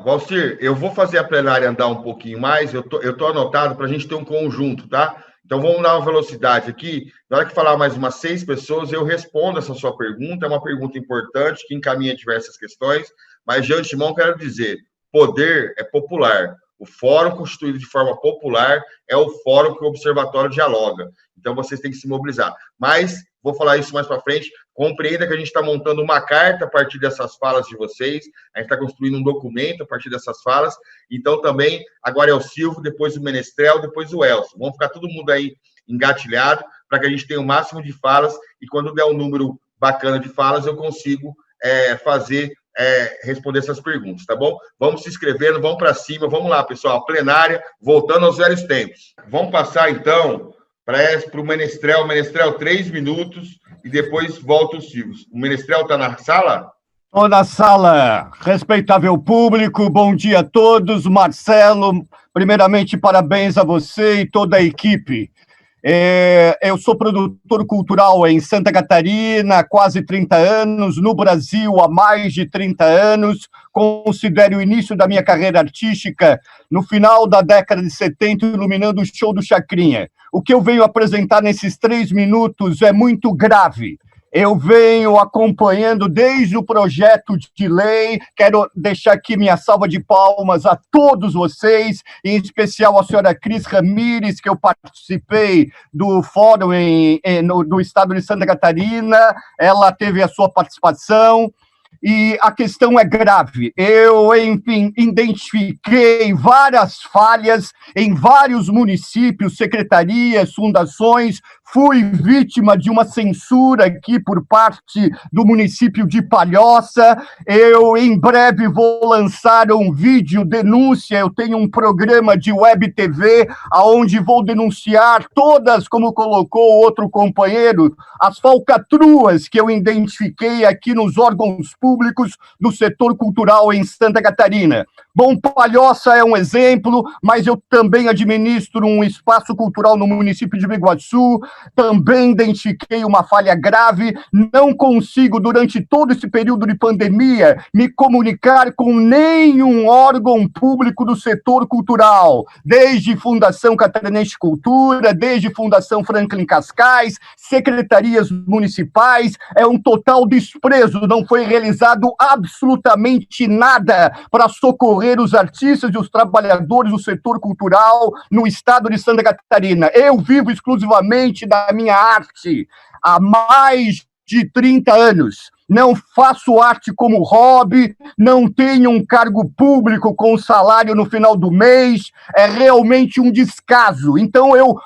Valcir, eu vou fazer a plenária andar um pouquinho mais, eu tô anotado para a gente ter um conjunto, tá? Então, vamos dar uma velocidade aqui. Na hora que falar mais umas 6 pessoas, eu respondo essa sua pergunta. É uma pergunta importante, que encaminha diversas questões, mas, de antemão, quero dizer, poder é popular. O fórum constituído de forma popular é o fórum que o Observatório dialoga. Então, vocês têm que se mobilizar. Mas, vou falar isso mais para frente, compreenda que a gente está montando uma carta a partir dessas falas de vocês, a gente está construindo um documento a partir dessas falas, então também, agora é o Silvio, depois o Menestrel, depois o Elcio. Vamos ficar todo mundo aí engatilhado, para que a gente tenha o máximo de falas, e quando der um número bacana de falas, eu consigo responder essas perguntas, tá bom? Vamos se inscrevendo, vamos para cima, vamos lá, pessoal, plenária, voltando aos velhos tempos. Vamos passar, então, para o Menestrel. Menestrel, 3 minutos, e depois volta o Silvio. O Menestrel está na sala? Estou na sala. Respeitável público, bom dia a todos. Marcelo, primeiramente, parabéns a você e toda a equipe. Eu sou produtor cultural em Santa Catarina há quase 30 anos, no Brasil há mais de 30 anos. Considero o início da minha carreira artística no final da década de 70, iluminando o show do Chacrinha. O que eu venho apresentar nesses 3 minutos é muito grave. Eu venho acompanhando desde o projeto de lei, quero deixar aqui minha salva de palmas a todos vocês, em especial a senhora Cris Ramires, que eu participei do fórum do estado de Santa Catarina, ela teve a sua participação. E a questão é grave. Eu, enfim, identifiquei várias falhas em vários municípios, secretarias, fundações. Fui vítima de uma censura aqui por parte do município de Palhoça. Eu, em breve, vou lançar um vídeo denúncia. Eu tenho um programa de web TV, onde vou denunciar todas, como colocou o outro companheiro, as falcatruas que eu identifiquei aqui nos órgãos públicos do setor cultural em Santa Catarina. Bom, Palhoça é um exemplo, mas eu também administro um espaço cultural no município de Biguaçu, também identifiquei uma falha grave, não consigo, durante todo esse período de pandemia, me comunicar com nenhum órgão público do setor cultural, desde Fundação Catarinense de Cultura, desde Fundação Franklin Cascais, secretarias municipais, é um total desprezo, não foi realizado absolutamente nada para socorrer os artistas e os trabalhadores do setor cultural no estado de Santa Catarina. Eu vivo exclusivamente da minha arte há mais de 30 anos. Não faço arte como hobby, não tenho um cargo público com salário no final do mês, é realmente um descaso. Então eu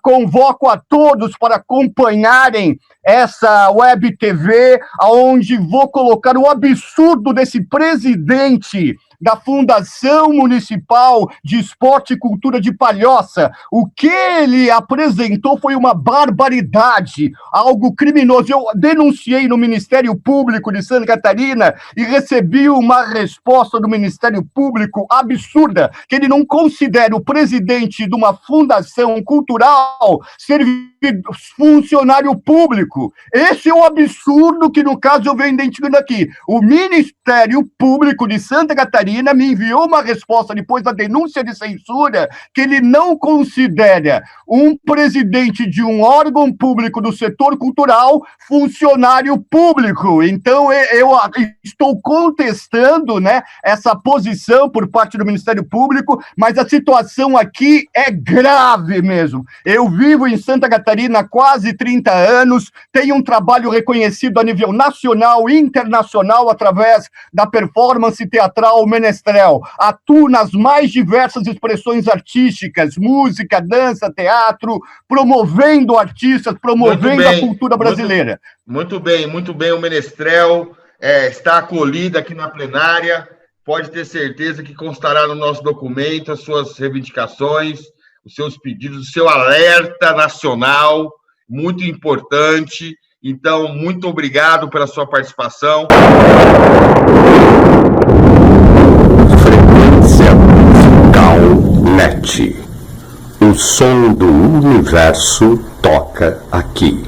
convoco a todos para acompanharem essa web TV, onde vou colocar o absurdo desse presidente da Fundação Municipal de Esporte e Cultura de Palhoça. O que ele apresentou foi uma barbaridade, algo criminoso. Eu denunciei no Ministério Público de Santa Catarina e recebi uma resposta do Ministério Público absurda, que ele não considera o presidente de uma fundação cultural servir funcionário público. Esse é o absurdo que, no caso, eu venho identificando aqui. O Ministério Público de Santa Catarina me enviou uma resposta depois da denúncia de censura que ele não considera um presidente de um órgão público do setor cultural funcionário público. Então, eu estou contestando, né, essa posição por parte do Ministério Público, mas a situação aqui é grave mesmo. Eu vivo em Santa Catarina há quase 30 anos, tenho um trabalho reconhecido a nível nacional e internacional através da performance teatral Menestrel. Atuo nas mais diversas expressões artísticas, música, dança, teatro, promovendo artistas, promovendo a cultura brasileira. Muito bem, o Menestrel está acolhido aqui na plenária, pode ter certeza que constará no nosso documento as suas reivindicações, os seus pedidos, o seu alerta nacional, muito importante. Então, muito obrigado pela sua participação. Frequência Musical Net. O som do universo toca aqui.